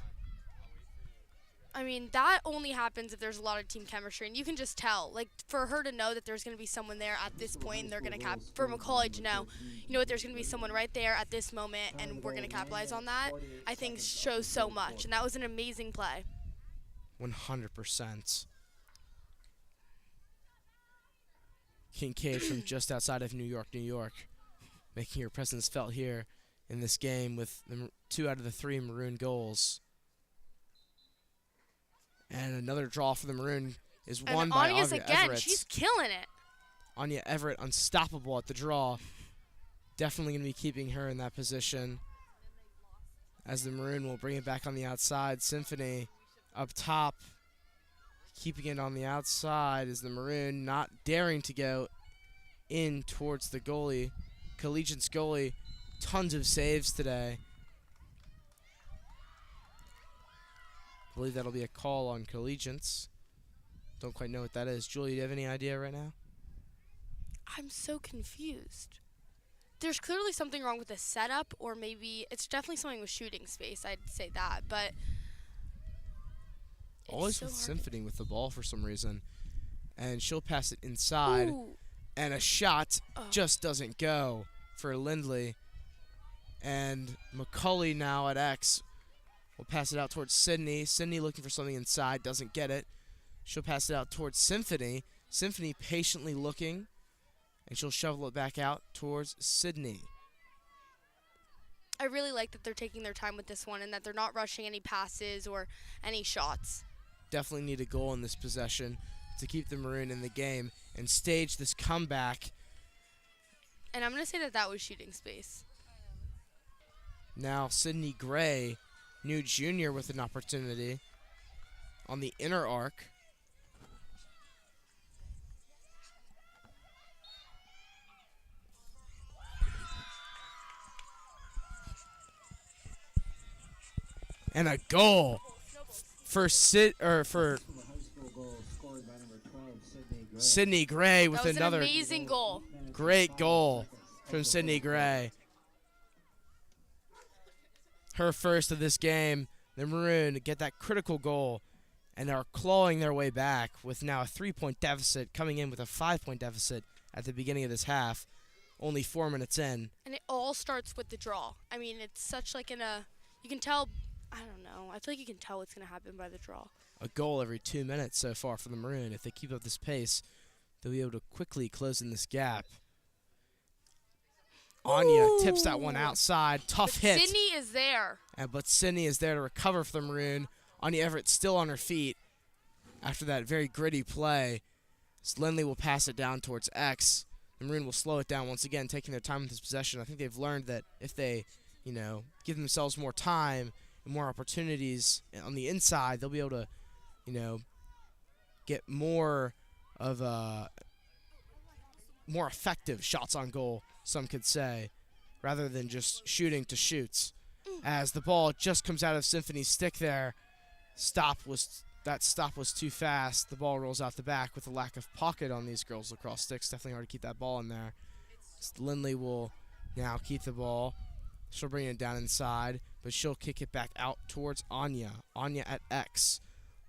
I mean, that only happens if there's a lot of team chemistry, and you can just tell. Like, for her to know that there's going to be someone there at this point, and they're going to for McCauley to know, you know what, there's going to be someone right there at this moment, and we're going to capitalize on that, I think shows so much. And that was an amazing play. 100%. Kincaid from just outside of New York, New York, making her presence felt here in this game with 2 out of the 3 Maroon goals. And another draw for the Maroon is won by Anya's Anya again. Everett. She's killing it. Anya Everett unstoppable at the draw. Definitely going to be keeping her in that position. As the Maroon will bring it back on the outside. Symphony up top. Keeping it on the outside is the Maroon, not daring to go in towards the goalie. Collegiate's goalie, tons of saves today. I believe that'll be a call on Collegiates. Don't quite know what that is. Julie, do you have any idea right now? I'm so confused. There's clearly something wrong with the setup, or maybe it's definitely something with shooting space. I'd say that, but always so with hard Symphony with the ball for some reason. And she'll pass it inside. Ooh. And a shot just doesn't go for Lindley. And McCauley now at X will pass it out towards Sydney. Sydney looking for something inside, doesn't get it. She'll pass it out towards Symphony. Symphony patiently looking, and she'll shovel it back out towards Sydney. I really like that they're taking their time with this one and that they're not rushing any passes or any shots. Definitely need a goal in this possession to keep the Maroon in the game and stage this comeback. And I'm going to say that that was shooting space. Now Sydney Gray, new junior, with an opportunity on the inner arc. And a goal for Sydney Gray with That was another an amazing goal. great goal from Sydney Gray. Her first of this game. The Maroon get that critical goal and are clawing their way back with now a 3-point deficit, coming in with a 5-point deficit at the beginning of this half, only 4 minutes in. And it all starts with the draw. I mean, it's such like you can tell, I don't know, I feel like you can tell what's going to happen by the draw. A goal every 2 minutes so far for the Maroon. If they keep up this pace, they'll be able to quickly close in this gap. Anya tips that one outside. Tough hit. Sydney is there. But Sydney is there to recover for the Maroon. Anya Everett still on her feet after that very gritty play. Lindley will pass it down towards X. The Maroon will slow it down once again, taking their time with this possession. I think they've learned that if they, give themselves more time and more opportunities on the inside, they'll be able to, get more of more effective shots on goal, some could say, rather than just shooting to shoots. As the ball just comes out of Symphony's stick there, that stop was too fast. The ball rolls out the back with a lack of pocket on these girls' lacrosse sticks. Definitely hard to keep that ball in there. Lindley will now keep the ball. She'll bring it down inside, but she'll kick it back out towards Anya. Anya at X.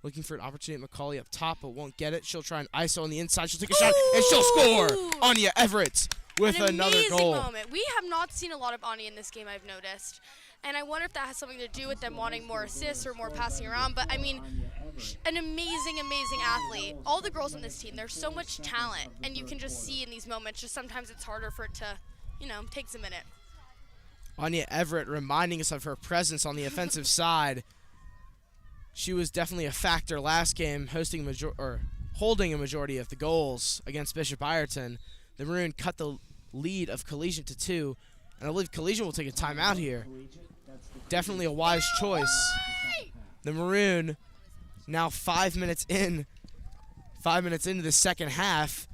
Looking for an opportunity at Macaulay up top, but won't get it. She'll try an ISO on the inside. She'll take a shot, and she'll score! Anya Everett with another goal. Amazing moment. We have not seen a lot of Anya in this game, I've noticed. And I wonder if that has something to do with them wanting more assists or more passing around. But, I mean, an amazing, amazing athlete. All the girls on this team, there's so much talent. And you can just see in these moments, just sometimes it's harder for it to, takes a minute. Anya Everett reminding us of her presence on the offensive side. She was definitely a factor last game, holding a majority of the goals against Bishop Ireton. The Maroon cut the lead of Collegiate to 2, and I believe Collegiate will take a timeout here. Definitely a wise choice. The Maroon now 5 minutes into the second half,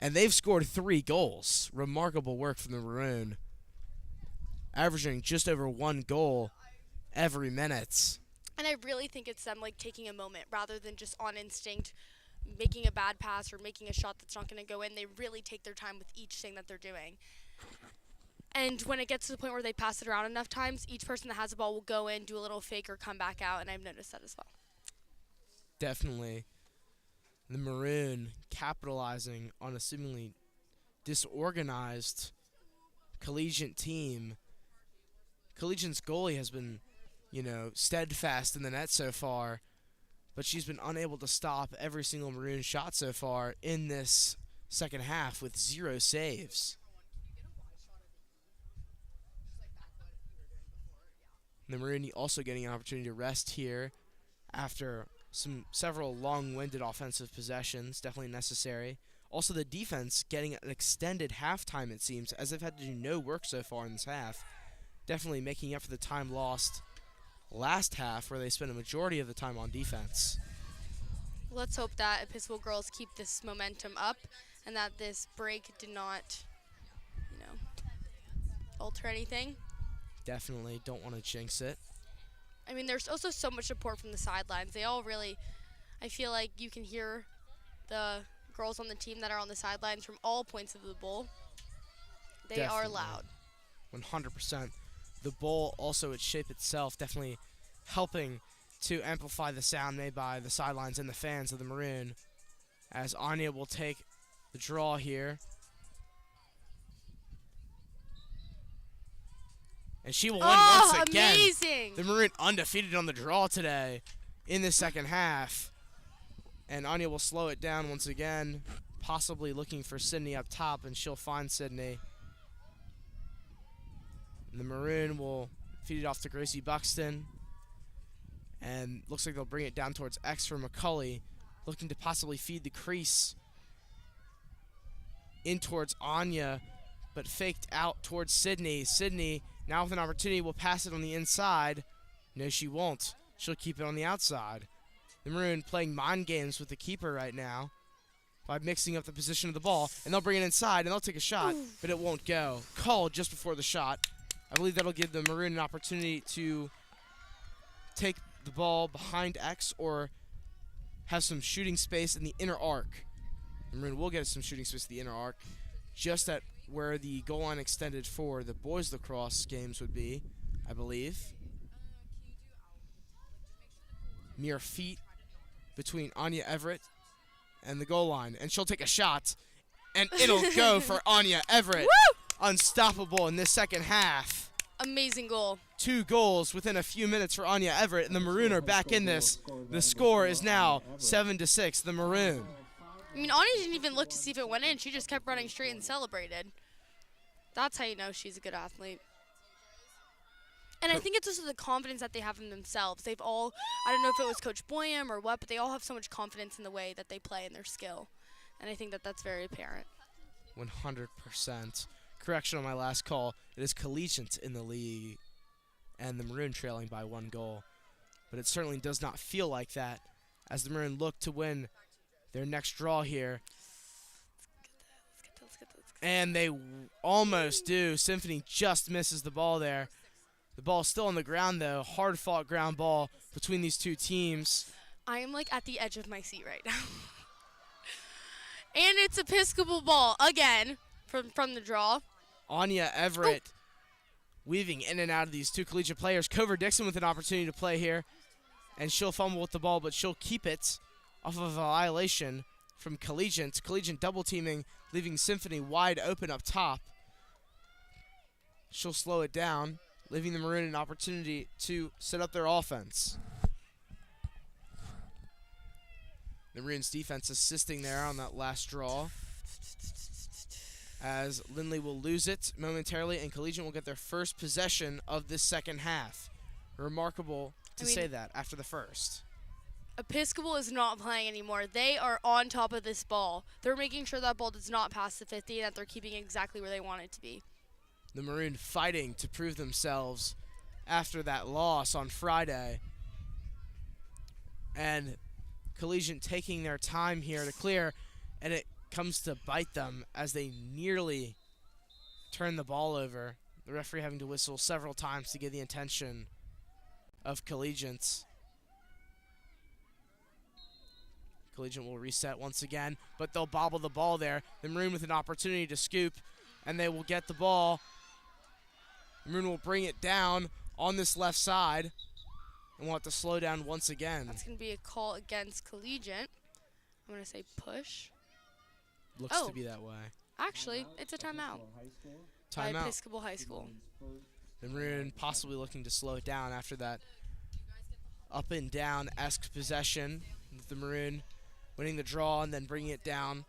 and they've scored 3 goals. Remarkable work from the Maroon, averaging just over 1 goal every minute. And I really think it's them taking a moment rather than just on instinct making a bad pass or making a shot that's not going to go in. They really take their time with each thing that they're doing. And when it gets to the point where they pass it around enough times, each person that has the ball will go in, do a little fake, or come back out, and I've noticed that as well. Definitely. The Maroon capitalizing on a seemingly disorganized Collegiate team. Collegiate's goalie has been, steadfast in the net so far, but she's been unable to stop every single Maroon shot so far in this second half with 0 saves. The Maroon also getting an opportunity to rest here after several long-winded offensive possessions, definitely necessary. Also, the defense getting an extended halftime, it seems, as they've had to do no work so far in this half. Definitely making up for the time lost last half, where they spent a majority of the time on defense. Let's hope that Episcopal girls keep this momentum up and that this break did not, alter anything. Definitely don't want to jinx it. I mean, there's also so much support from the sidelines. They all really, I feel like you can hear the girls on the team that are on the sidelines from all points of the bowl. They Definitely. are loud. 100%. The bowl, also its shape itself, definitely helping to amplify the sound made by the sidelines and the fans of the Maroon, as Anya will take the draw here. And she will win once again. Amazing! The Maroon undefeated on the draw today in the second half. And Anya will slow it down once again, possibly looking for Sydney up top, and she'll find Sydney. And the Maroon will feed it off to Gracie Buxton. And looks like they'll bring it down towards X for McCulley, looking to possibly feed the crease in towards Anya, but faked out towards Sydney. Sydney, now with an opportunity, will pass it on the inside. No, she won't. She'll keep it on the outside. The Maroon playing mind games with the keeper right now by mixing up the position of the ball, and they'll bring it inside, and they'll take a shot, but it won't go. Called just before the shot. I believe that'll give the Maroon an opportunity to take the ball behind X or have some shooting space in the inner arc. The Maroon will get some shooting space at the inner arc, just at where the goal line extended for the boys lacrosse games would be, I believe. Mere feet between Anya Everett and the goal line, and she'll take a shot, and it'll go for Anya Everett. Woo! Unstoppable in this second half. Amazing goal. 2 goals within a few minutes for Anya Everett, and the Maroon are back in this. The score is now 7-6, the Maroon. I mean, Anya didn't even look to see if it went in. She just kept running straight and celebrated. That's how you know she's a good athlete. And I think it's also the confidence that they have in themselves. They've all, I don't know if it was Coach Boyum or what, but they all have so much confidence in the way that they play and their skill. And I think that that's very apparent. 100%. Correction on my last call. It is Collegiate in the league and the Maroon trailing by 1 goal. But it certainly does not feel like that as the Maroon look to win their next draw here. And they almost do. Symphony just misses the ball there. The ball's still on the ground, though. Hard-fought ground ball between these two teams. I am, like, at the edge of my seat right now. And it's Episcopal ball again from the draw. Anya Everett weaving in and out of these two collegiate players. Cover Dixon with an opportunity to play here. And she'll fumble with the ball, but she'll keep it off of a violation from Collegiate. Collegiate double teaming, leaving Symphony wide open up top. She'll slow it down, leaving the Maroon an opportunity to set up their offense. The Maroon's defense assisting there on that last draw, as Lindley will lose it momentarily and Collegiate will get their first possession of this second half. Remarkable to say that after the first. Episcopal is not playing anymore. They are on top of this ball. They're making sure that ball does not pass the 50 and that they're keeping it exactly where they want it to be. The Maroon fighting to prove themselves after that loss on Friday. And Collegiate taking their time here to clear, and it comes to bite them as they nearly turn the ball over. The referee having to whistle several times to get the attention of Collegiate. Collegiate will reset once again, but they'll bobble the ball there. The Maroon with an opportunity to scoop, and they will get the ball. The Maroon will bring it down on this left side, and we'll have to slow down once again. That's going to be a call against Collegiate. I'm going to say push. Looks to be that way. Actually, it's a timeout. Timeout. By Episcopal High School. The Maroon possibly looking to slow it down after that up and down-esque possession. The Maroon winning the draw and then bringing it down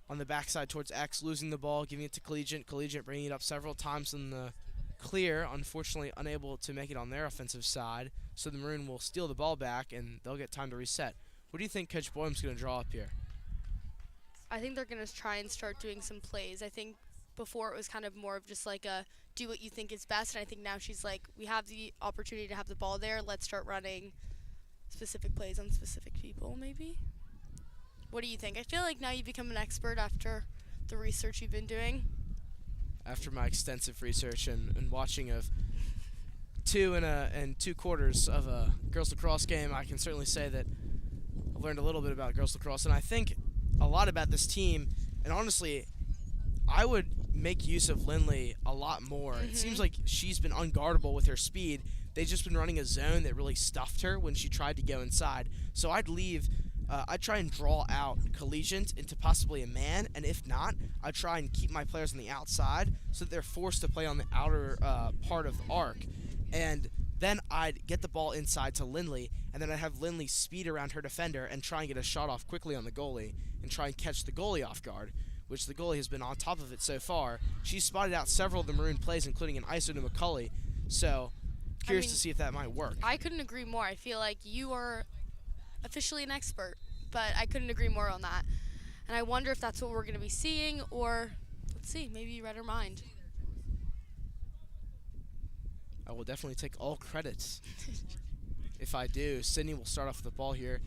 on the backside towards X, losing the ball, giving it to Collegiate. Collegiate bringing it up several times in the clear, unfortunately unable to make it on their offensive side. So the Maroon will steal the ball back and they'll get time to reset. What do you think Coach Boyum's going to draw up here? I think they're going to try and start doing some plays. I think before it was kind of more of just like a do what you think is best, and I think now she's like, we have the opportunity to have the ball there. Let's start running specific plays on specific people, maybe? What do you think? I feel like now you've become an expert after the research you've been doing. After my extensive research and watching of 2 and 2 quarters of a girls lacrosse game, I can certainly say that I've learned a little bit about girls lacrosse, and I think a lot about this team. And honestly, I would make use of Lindley a lot more. It seems like she's been unguardable with her speed. They've just been running a zone that really stuffed her when she tried to go inside. So I'd try and draw out Collegiate into possibly a man, and if not, I'd try and keep my players on the outside so that they're forced to play on the outer part of the arc. And then I'd get the ball inside to Lindley, and then I'd have Lindley speed around her defender and try and get a shot off quickly on the goalie and try and catch the goalie off guard, which the goalie has been on top of it so far. She's spotted out several of the Maroon plays, including an ISO to McCulley, so curious to see if that might work. I couldn't agree more. I feel like you are officially an expert, but I couldn't agree more on that. And I wonder if that's what we're going to be seeing, or let's see, maybe you read her mind. I will definitely take all credit if I do. Sydney will start off with the ball here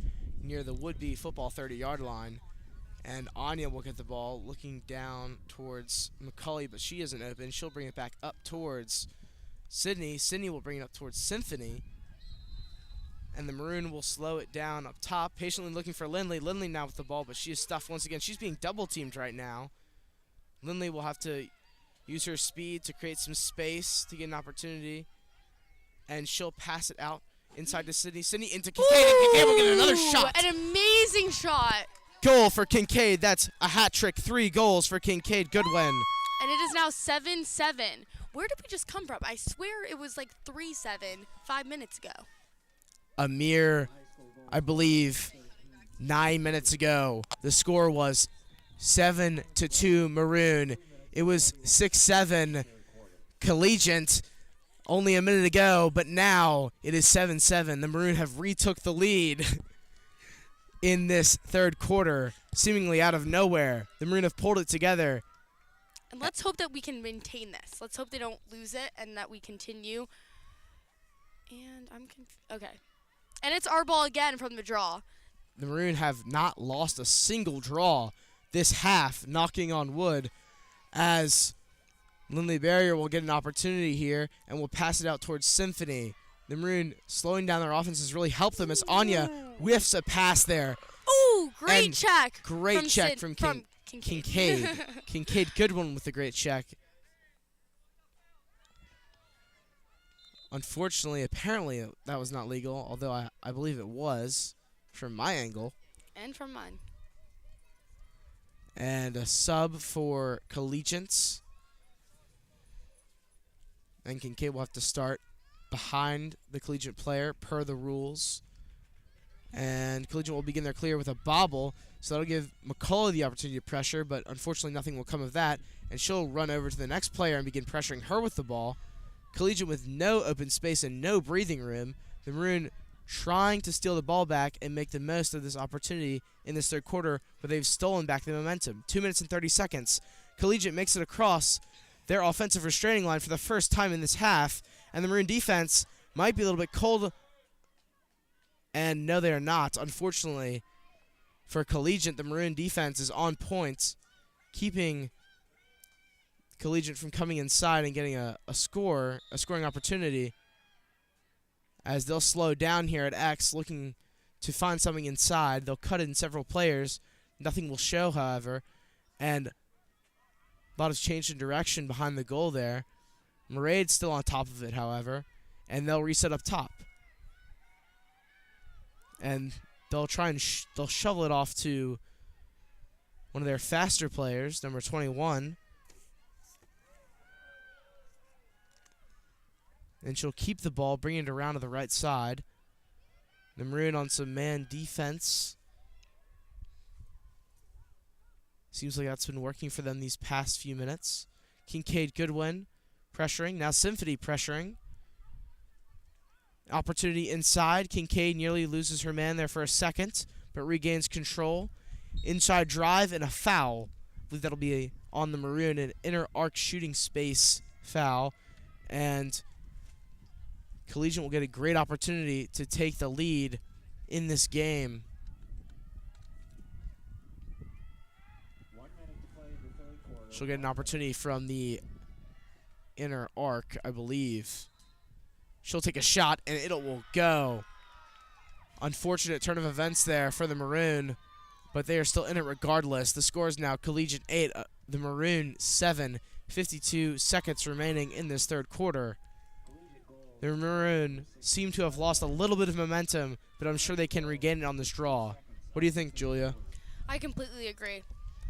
near the would-be football 30-yard line. And Anya will get the ball looking down towards McCulley, but she isn't open. She'll bring it back up towards Sydney. Sydney will bring it up towards Symphony. And the Maroon will slow it down up top, patiently looking for Lindley. Lindley now with the ball, but she is stuffed once again. She's being double-teamed right now. Lindley will have to use her speed to create some space to get an opportunity. And she'll pass it out inside to Sydney. Sydney into Kincaid, and Kincaid will get another shot. An amazing shot. Goal for Kincaid. That's a hat trick. 3 goals for Kincaid Goodwin. And it is now 7-7. Where did we just come from? I swear it was like 3-7 5 minutes ago. A mere, I believe, 9 minutes ago, the score was 7-2 Maroon. It was 6-7 Collegiate only a minute ago, but now it is 7-7. The Maroon have retook the lead in this third quarter, seemingly out of nowhere. The Maroon have pulled it together. And let's hope that we can maintain this. Let's hope they don't lose it and that we continue. And I'm okay. And it's our ball again from the draw. The Maroon have not lost a single draw this half, knocking on wood, as Lindley Barrier will get an opportunity here and will pass it out towards Symphony. The Maroon slowing down their offense has really helped them as Anya whiffs a pass there. Ooh, great And check. Great check from Kincaid. Kincaid Goodwin with a great check. Unfortunately, apparently that was not legal, although I believe it was from my angle. And from mine. And a sub for Collegiate. And Kincaid will have to start behind the Collegiate player per the rules. And Collegiate will begin their clear with a bobble, so that'll give McCullough the opportunity to pressure, but unfortunately nothing will come of that. And she'll run over to the next player and begin pressuring her with the ball. Collegiate with no open space and no breathing room. The Maroon trying to steal the ball back and make the most of this opportunity in this third quarter, but they've stolen back the momentum. 2 minutes and 30 seconds. Collegiate makes it across their offensive restraining line for the first time in this half, and the Maroon defense might be a little bit cold. And no, they are not. Unfortunately, for Collegiate, the Maroon defense is on point, keeping Collegiate from coming inside and getting a scoring opportunity, as they'll slow down here at X, looking to find something inside. They'll cut in several players. Nothing will show, however, and a lot of change in direction behind the goal there. Maraid's still on top of it, however, and they'll reset up top. And they'll try and they'll shovel it off to one of their faster players, number 21. And she'll keep the ball, bring it around to the right side. The Maroon on some man defense. Seems like that's been working for them these past few minutes. Kincaid Goodwin pressuring. Now Symphony pressuring. Opportunity inside. Kincaid nearly loses her man there for a second, but regains control. Inside drive and a foul. I believe that'll be on the Maroon, an inner arc shooting space foul. And Collegiate will get a great opportunity to take the lead in this game. 1 minute to play in the third quarter. She'll get an opportunity from the inner arc, I believe. She'll take a shot, and it will go. Unfortunate turn of events there for the Maroon, but they are still in it regardless. The score is now Collegiate 8, the Maroon 7, 52 seconds remaining in this third quarter. The Maroon seem to have lost a little bit of momentum, but I'm sure they can regain it on this draw. What do you think, Julia? I completely agree.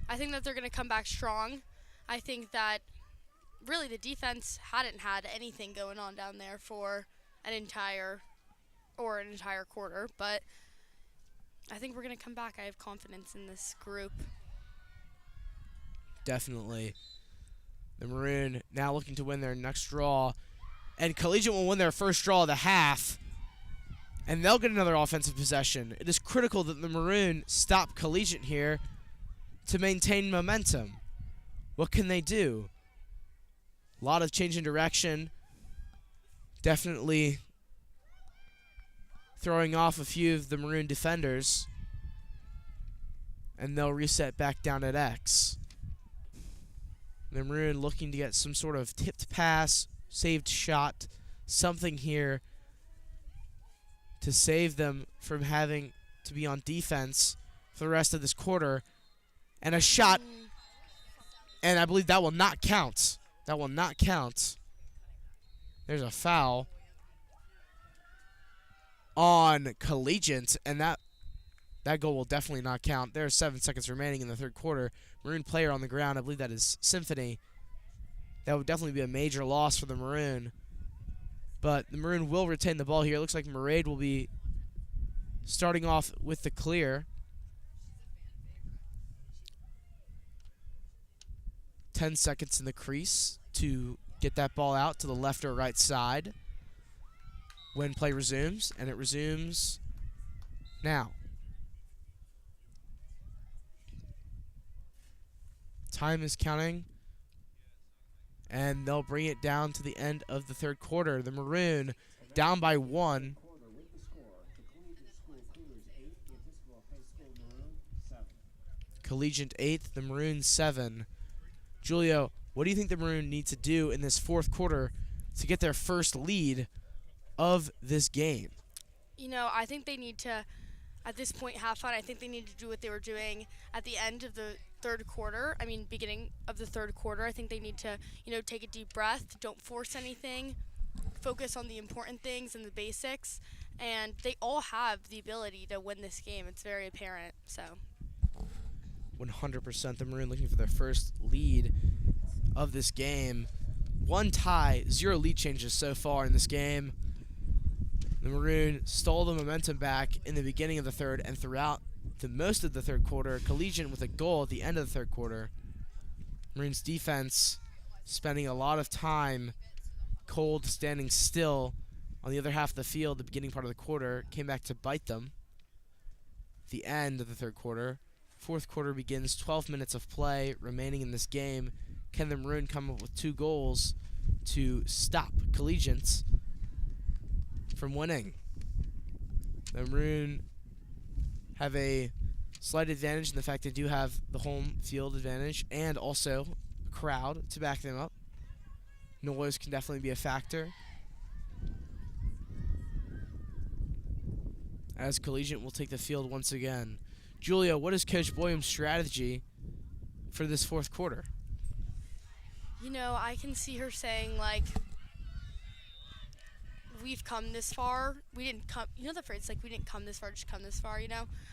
I think that they're going to come back strong. I think that really the defense hadn't had anything going on down there for an entire quarter, but I think we're going to come back. I have confidence in this group. Definitely. The Maroon now looking to win their next draw. And Collegiate will win their first draw of the half. And they'll get another offensive possession. It is critical that the Maroon stop Collegiate here to maintain momentum. What can they do? A lot of change in direction. Definitely throwing off a few of the Maroon defenders. And they'll reset back down at X. The Maroon looking to get some sort of tipped pass, saved shot, something here to save them from having to be on defense for the rest of this quarter. And a shot, and I believe that will not count. That will not count. There's a foul on Collegiate, and that goal will definitely not count. There are 7 seconds remaining in the third quarter. Maroon player on the ground. I believe that is Symphony. That would definitely be a major loss for the Maroon. But the Maroon will retain the ball here. It looks like Marade will be starting off with the clear. 10 seconds in the crease to get that ball out to the left or right side when play resumes, and it resumes now. Time is counting, and they'll bring it down to the end of the third quarter. The Maroon down by 1. Collegiate 8, the Maroon 7. Julio, what do you think the Maroon need to do in this fourth quarter to get their first lead of this game? You know, I think they need to, at this point, have fun. I think they need to do what they were doing at the end of the third quarter. I mean, beginning of the third quarter. I think they need to, take a deep breath. Don't force anything. Focus on the important things and the basics. And they all have the ability to win this game. It's very apparent, so. 100% the Maroon looking for their first lead of this game. 1 tie, 0 lead changes so far in this game. The Maroon stole the momentum back in the beginning of the third and throughout the most of the third quarter. Collegiate with a goal at the end of the third quarter. Maroon's defense spending a lot of time cold, standing still on the other half of the field. The beginning part of the quarter came back to bite them. The end of the third quarter. Fourth quarter begins, 12 minutes of play remaining in this game. Can the Maroon come up with 2 goals to stop Collegiate from winning? The Maroon have a slight advantage in the fact they do have the home field advantage and also a crowd to back them up. Noise can definitely be a factor, as Collegiate will take the field once again. Julia, what is Coach Boyum's strategy for this fourth quarter? I can see her saying, we've come this far. We didn't come, the phrase, we didn't come this far, just come this far,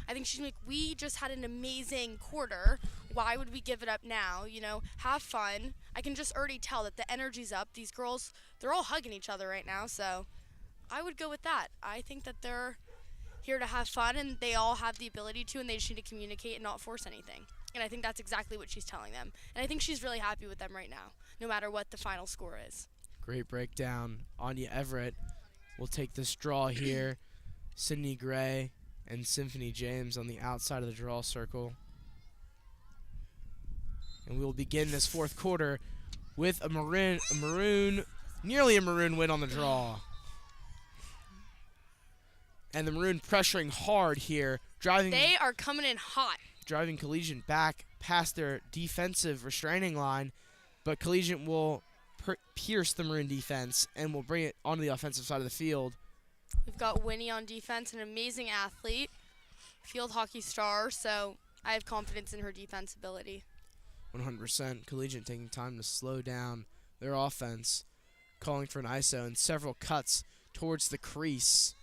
I think she's like, we just had an amazing quarter. Why would we give it up now? Have fun. I can just already tell that the energy's up. These girls, they're all hugging each other right now, so I would go with that. I think that they're here to have fun, and they all have the ability to, and they just need to communicate and not force anything. And I think that's exactly what she's telling them. And I think she's really happy with them right now, no matter what the final score is. Great breakdown. Anya Everett will take this draw here. Sydney Gray and Symphony James on the outside of the draw circle. And we will begin this fourth quarter with nearly a Maroon win on the draw. And the Maroon pressuring hard here, They are coming in hot. Driving Collegiate back past their defensive restraining line, but Collegiate will pierce the Maroon defense and will bring it onto the offensive side of the field. We've got Winnie on defense, an amazing athlete, field hockey star, so I have confidence in her defense ability. 100%. Collegiate taking time to slow down their offense, calling for an ISO and several cuts towards the crease.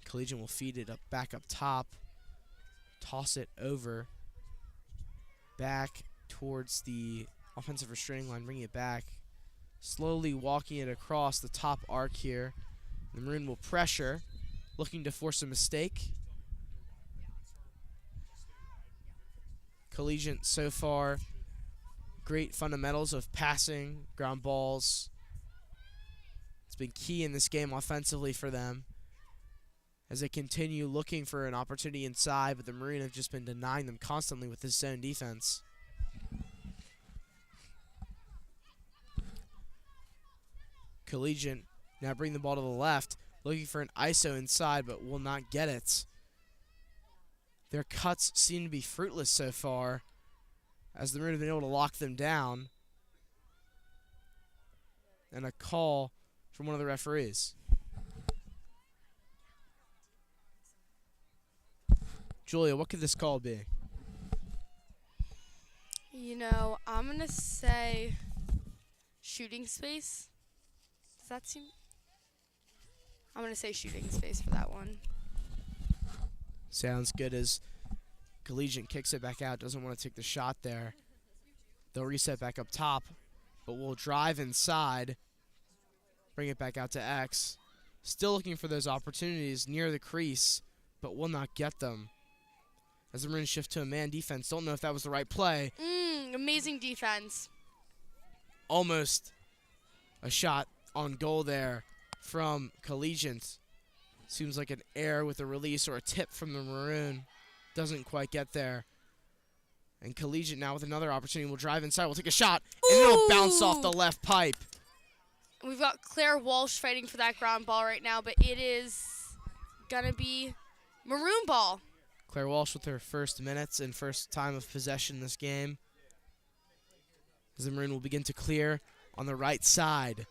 Collegiate will feed it back up top, toss it over, back towards the offensive restraining line, bringing it back, slowly walking it across the top arc here. The Maroon will pressure, looking to force a mistake. Collegiate so far, great fundamentals of passing, ground balls. It's been key in this game offensively for them as they continue looking for an opportunity inside, but the Maroon have just been denying them constantly with this zone defense. Collegiate now bring the ball to the left, looking for an ISO inside, but will not get it. Their cuts seem to be fruitless so far, as the Maroon have been able to lock them down. And a call from one of the referees. Julia, what could this call be? You know, I'm going to say shooting space. Does that seem... I'm going to say shooting space for that one. Sounds good as Collegiate kicks it back out. Doesn't want to take the shot there. They'll reset back up top, but will drive inside. Bring it back out to X. Still looking for those opportunities near the crease, but will not get them. As the Maroons shift to a man defense, don't know if that was the right play. Amazing defense. Almost a shot on goal there from Collegiate. Seems like an error with a release or a tip from the Maroon. Doesn't quite get there. And Collegiate now with another opportunity will drive inside. We'll take a shot, and it'll bounce off the left pipe. We've got Claire Walsh fighting for that ground ball right now, but it is going to be Maroon ball. Claire Walsh with her first minutes and first time of possession this game. As the Maroon will begin to clear on the right side,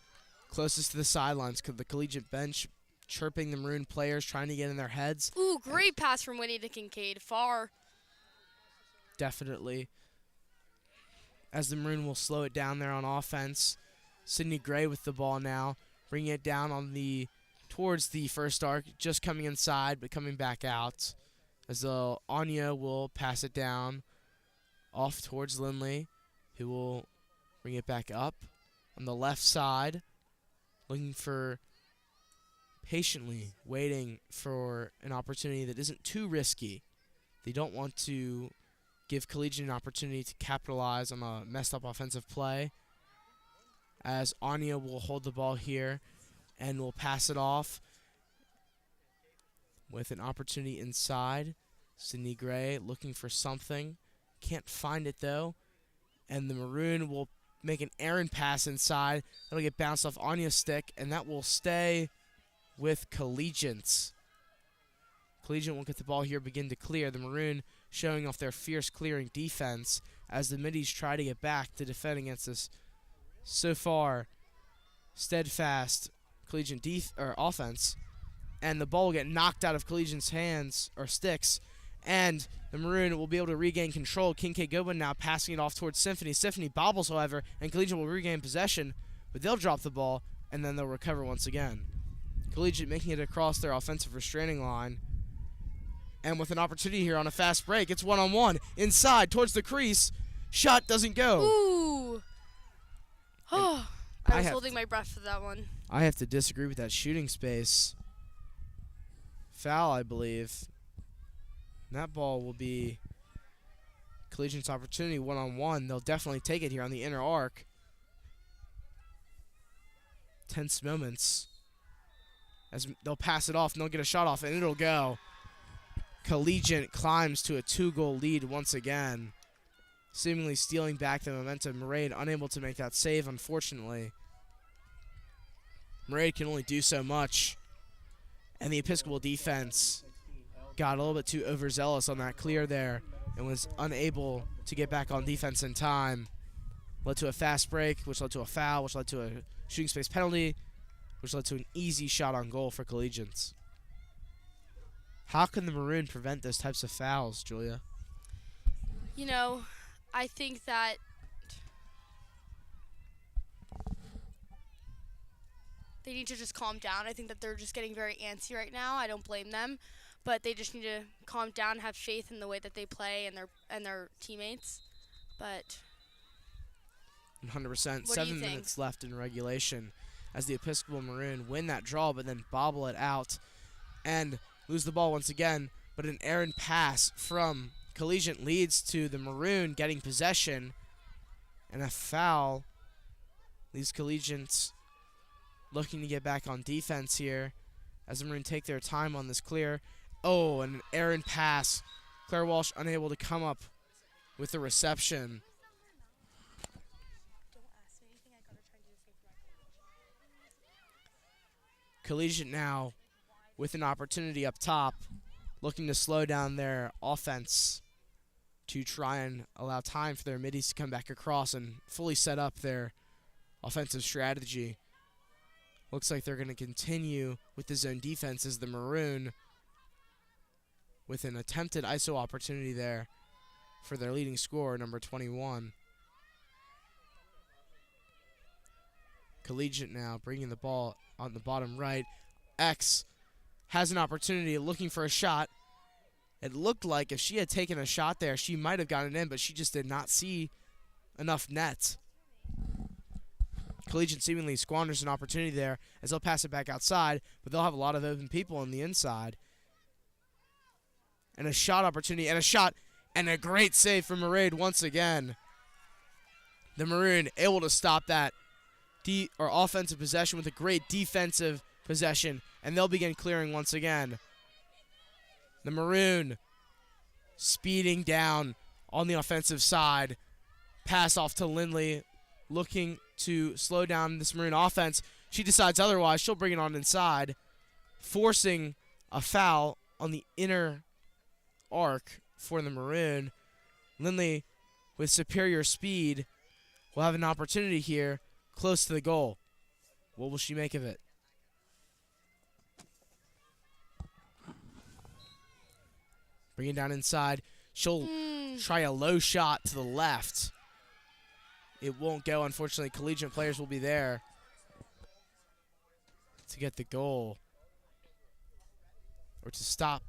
closest to the sidelines. The Collegiate bench chirping the Maroon players, trying to get in their heads. Ooh, great pass from Winnie to Kincaid. Far. Definitely. As the Maroon will slow it down there on offense. Sydney Gray with the ball now, bringing it down on towards the first arc, just coming inside but coming back out. As Anya will pass it down off towards Lindley, who will bring it back up on the left side, looking for, patiently waiting for an opportunity that isn't too risky. They don't want to give Collegiate an opportunity to capitalize on a messed up offensive play. As Anya will hold the ball here and will pass it off with an opportunity inside. Sydney Gray looking for something. Can't find it, though. And the Maroon will make an errant pass inside. That'll get bounced off Anya's stick, and that will stay with Collegiate. Collegiate won't get the ball here, begin to clear. The Maroon showing off their fierce clearing defense as the Middies try to get back to defend against this so far steadfast Collegiate offense. And the ball will get knocked out of Collegiate's hands, or sticks, and the Maroon will be able to regain control. Kincaid Goodwin now passing it off towards Symphony. Symphony bobbles, however, and Collegiate will regain possession, but they'll drop the ball, and then they'll recover once again. Collegiate making it across their offensive restraining line. And with an opportunity here on a fast break, it's one-on-one. Inside, towards the crease. Shot doesn't go. Ooh. Oh, I was holding my breath for that one. I have to disagree with that shooting space. Foul, I believe. And that ball will be Collegiate's opportunity one-on-one. They'll definitely take it here on the inner arc. Tense moments. As they'll pass it off and they'll get a shot off, and it'll go. Collegiate climbs to a 2-goal lead once again, seemingly stealing back the momentum. Murray unable to make that save, unfortunately. Murray can only do so much. And the Episcopal defense got a little bit too overzealous on that clear there and was unable to get back on defense in time. Led to a fast break, which led to a foul, which led to a shooting space penalty, which led to an easy shot on goal for Collegiate. How can the Maroon prevent those types of fouls, Julia? You know, I think that they need to just calm down. I think that they're just getting very antsy right now. I don't blame them, but they just need to calm down, have faith in the way that they play and their teammates. But 100%. 7 minutes left in regulation as the Episcopal Maroon win that draw, but then bobble it out and lose the ball once again. But an errant pass from Collegiate leads to the Maroon getting possession, and a foul leaves Collegiate looking to get back on defense here as the Maroon take their time on this clear. Oh, and an errant pass. Claire Walsh unable to come up with the reception. Collegiate now with an opportunity up top, looking to slow down their offense to try and allow time for their middies to come back across and fully set up their offensive strategy. Looks like they're going to continue with the zone defense as the Maroon with an attempted ISO opportunity there for their leading scorer, number 21. Collegiate now bringing the ball on the bottom right. X has an opportunity, looking for a shot. It looked like if she had taken a shot there, she might have gotten in, but she just did not see enough net. Collegiate seemingly squanders an opportunity there as they'll pass it back outside, but they'll have a lot of open people on the inside. And a shot opportunity, and a shot, and a great save from Maraid once again. The Maroon able to stop that offensive possession with a great defensive possession, and they'll begin clearing once again. The Maroon speeding down on the offensive side. Pass off to Lindley, looking to slow down this Maroon offense. She decides otherwise. She'll bring it on inside, forcing a foul on the inner arc for the Maroon. Lindley, with superior speed, will have an opportunity here close to the goal. What will she make of it? Bring it down inside. She'll try a low shot to the left. It won't go. Unfortunately, Collegiate players will be there to get the goal, or to stop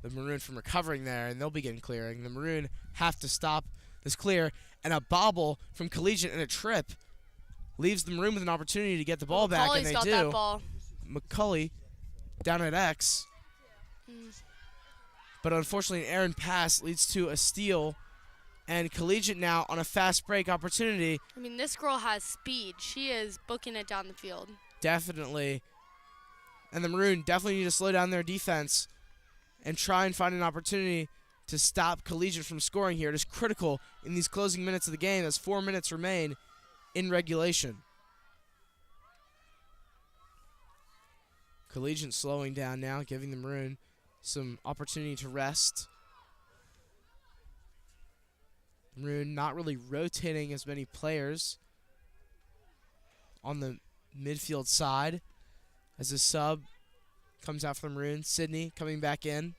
the Maroon from recovering there, and they'll begin clearing. The Maroon have to stop this clear, and a bobble from Collegiate and a trip leaves the Maroon with an opportunity to get the ball back, and they got do. That ball. McCulley down at X. But unfortunately, an errant pass leads to a steal, and Collegiate now on a fast break opportunity. I mean, this girl has speed. She is booking it down the field. Definitely. And the Maroon definitely need to slow down their defense and try and find an opportunity to stop Collegiate from scoring here. It is critical in these closing minutes of the game as 4 minutes remain in regulation. Collegiate slowing down now, giving the Maroon some opportunity to rest. Maroon not really rotating as many players on the midfield side as a sub comes out for the Maroon. Sydney coming back in.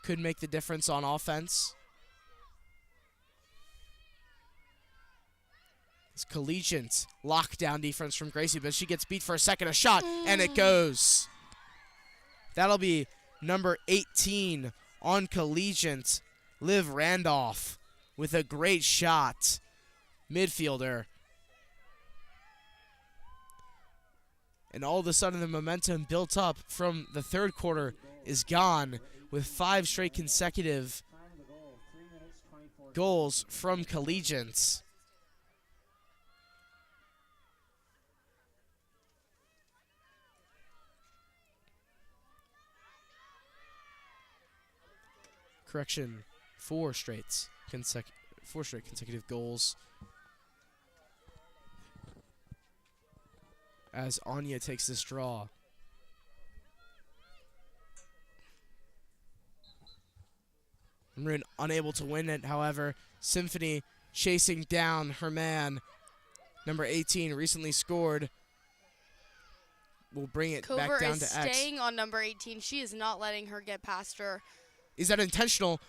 Could make the difference on offense. It's Collegiate lockdown defense from Gracie, but she gets beat for a second. A shot, and it goes. That'll be number 18 on Collegiate, Liv Randolph, with a great shot. Midfielder. And all of a sudden, the momentum built up from the third quarter is gone with 5 straight consecutive goals from Collegiate. Correction, 4 straight consecutive goals. As Anya takes this draw. Maroon unable to win it, however. Symphony chasing down her man. Number 18 recently scored. Will bring it back Covert down is to X. staying on number 18. She is not letting her get past her. Is that intentional?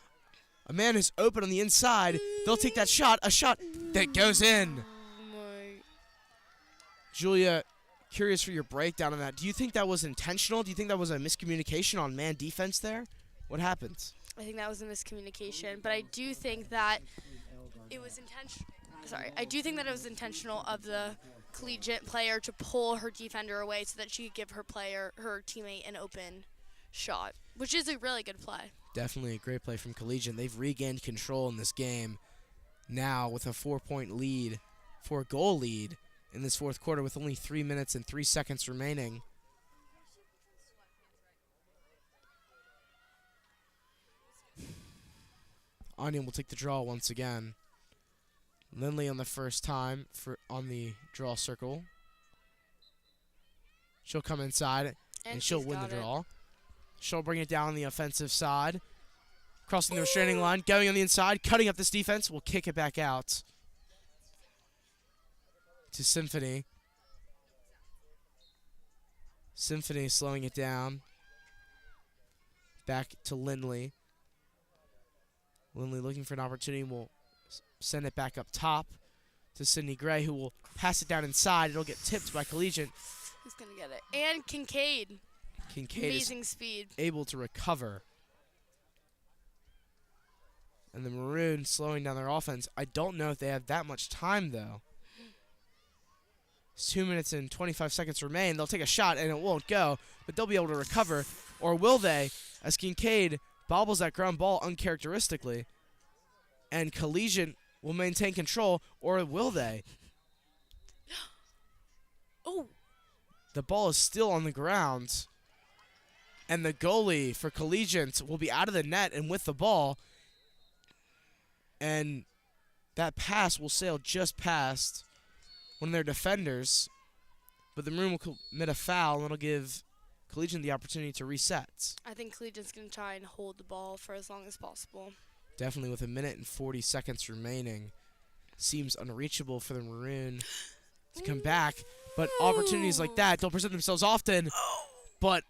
A man is open on the inside. They'll take that shot. A shot that goes in. Julia, curious for your breakdown on that. Do you think that was intentional? Do you think that was a miscommunication on man defense there? What happened? I think that was a miscommunication, but I do think that it was intentional. Sorry, I do think that it was intentional of the Collegiate player to pull her defender away so that she could give her teammate, an open shot, which is a really good play. Definitely a great play from Collegiate. They've regained control in this game now with a 4-point lead, 4-goal lead in this fourth quarter with only 3 minutes and 3 seconds remaining. Onion will take the draw once again. Lindley on the first time on the draw circle. She'll come inside and she'll win the draw. She'll bring it down on the offensive side. Crossing the restraining line, going on the inside, cutting up this defense. Will kick it back out to Symphony. Symphony slowing it down. Back to Lindley. Lindley looking for an opportunity. Will send it back up top to Sydney Gray, who will pass it down inside. It'll get tipped by Collegiate. Who's going to get it? And Kincaid. Kincaid Amazing is speed. able to recover. And the Maroons slowing down their offense. I don't know if they have that much time, though. It's 2 minutes and 25 seconds remain. They'll take a shot, and it won't go, but they'll be able to recover. Or will they, as Kincaid bobbles that ground ball uncharacteristically, and Collegiate will maintain control, or will they? Oh. The ball is still on the ground, and the goalie for Collegiate will be out of the net and with the ball, and that pass will sail just past one of their defenders, but the Maroon will commit a foul, and it'll give Collegiate the opportunity to reset. I think Collegiate's going to try and hold the ball for as long as possible. Definitely with 1 minute and 40 seconds remaining. Seems unreachable for the Maroon to come back, but opportunities like that don't present themselves often. But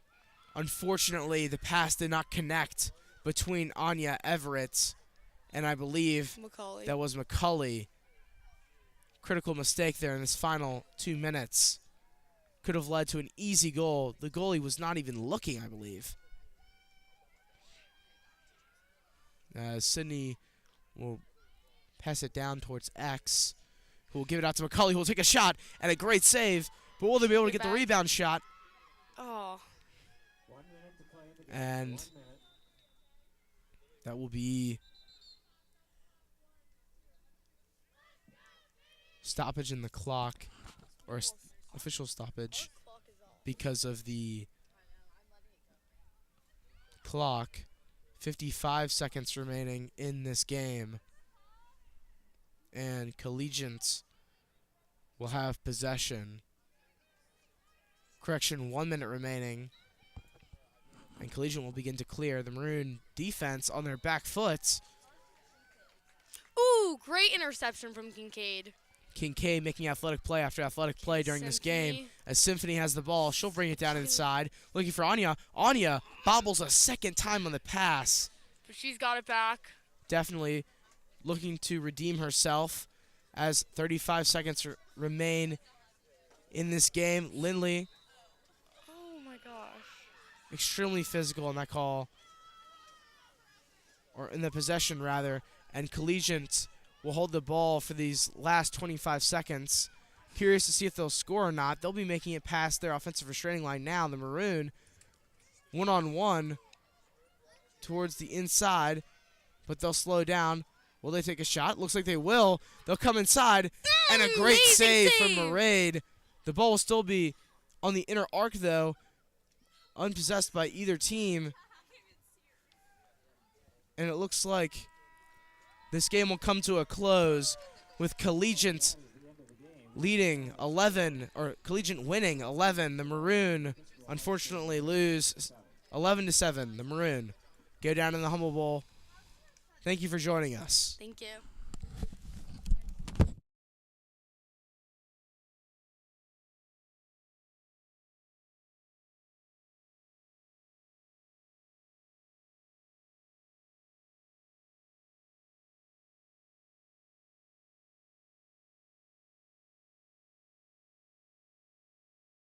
unfortunately, the pass did not connect between Anya Everett and I believe McCauley. that was McCauley. Critical mistake there in this final 2 minutes. Could have led to an easy goal. The goalie was not even looking, I believe. Sydney will pass it down towards X, who will give it out to McCauley, who will take a shot, and a great save. But will they be able to get the rebound shot? Oh. And that will be stoppage in the clock, or official stoppage, because of the clock. 55 seconds remaining in this game, and Collegiate will have possession. Correction, 1 minute remaining, and Collegiate will begin to clear. The Maroon defense on their back foot. Ooh, great interception from Kincaid. Kincaid making athletic play after athletic play during this game. As Symphony has the ball, she'll bring it down inside. Looking for Anya. Anya bobbles a second time on the pass. But she's got it back. Definitely looking to redeem herself as 35 seconds remain in this game. Lindley. Oh, my gosh. Extremely physical in that call. Or in the possession, rather. And Collegiate will hold the ball for these last 25 seconds. Curious to see if they'll score or not. They'll be making it past their offensive restraining line now. The Maroon, one-on-one towards the inside, but they'll slow down. Will they take a shot? Looks like they will. They'll come inside, and a great save from Maraid. The ball will still be on the inner arc, though, unpossessed by either team. And it looks like this game will come to a close with Collegiate leading 11, or Collegiate winning 11. The Maroon unfortunately lose 11-7. The Maroon go down in the Humble Bowl. Thank you for joining us. Thank you.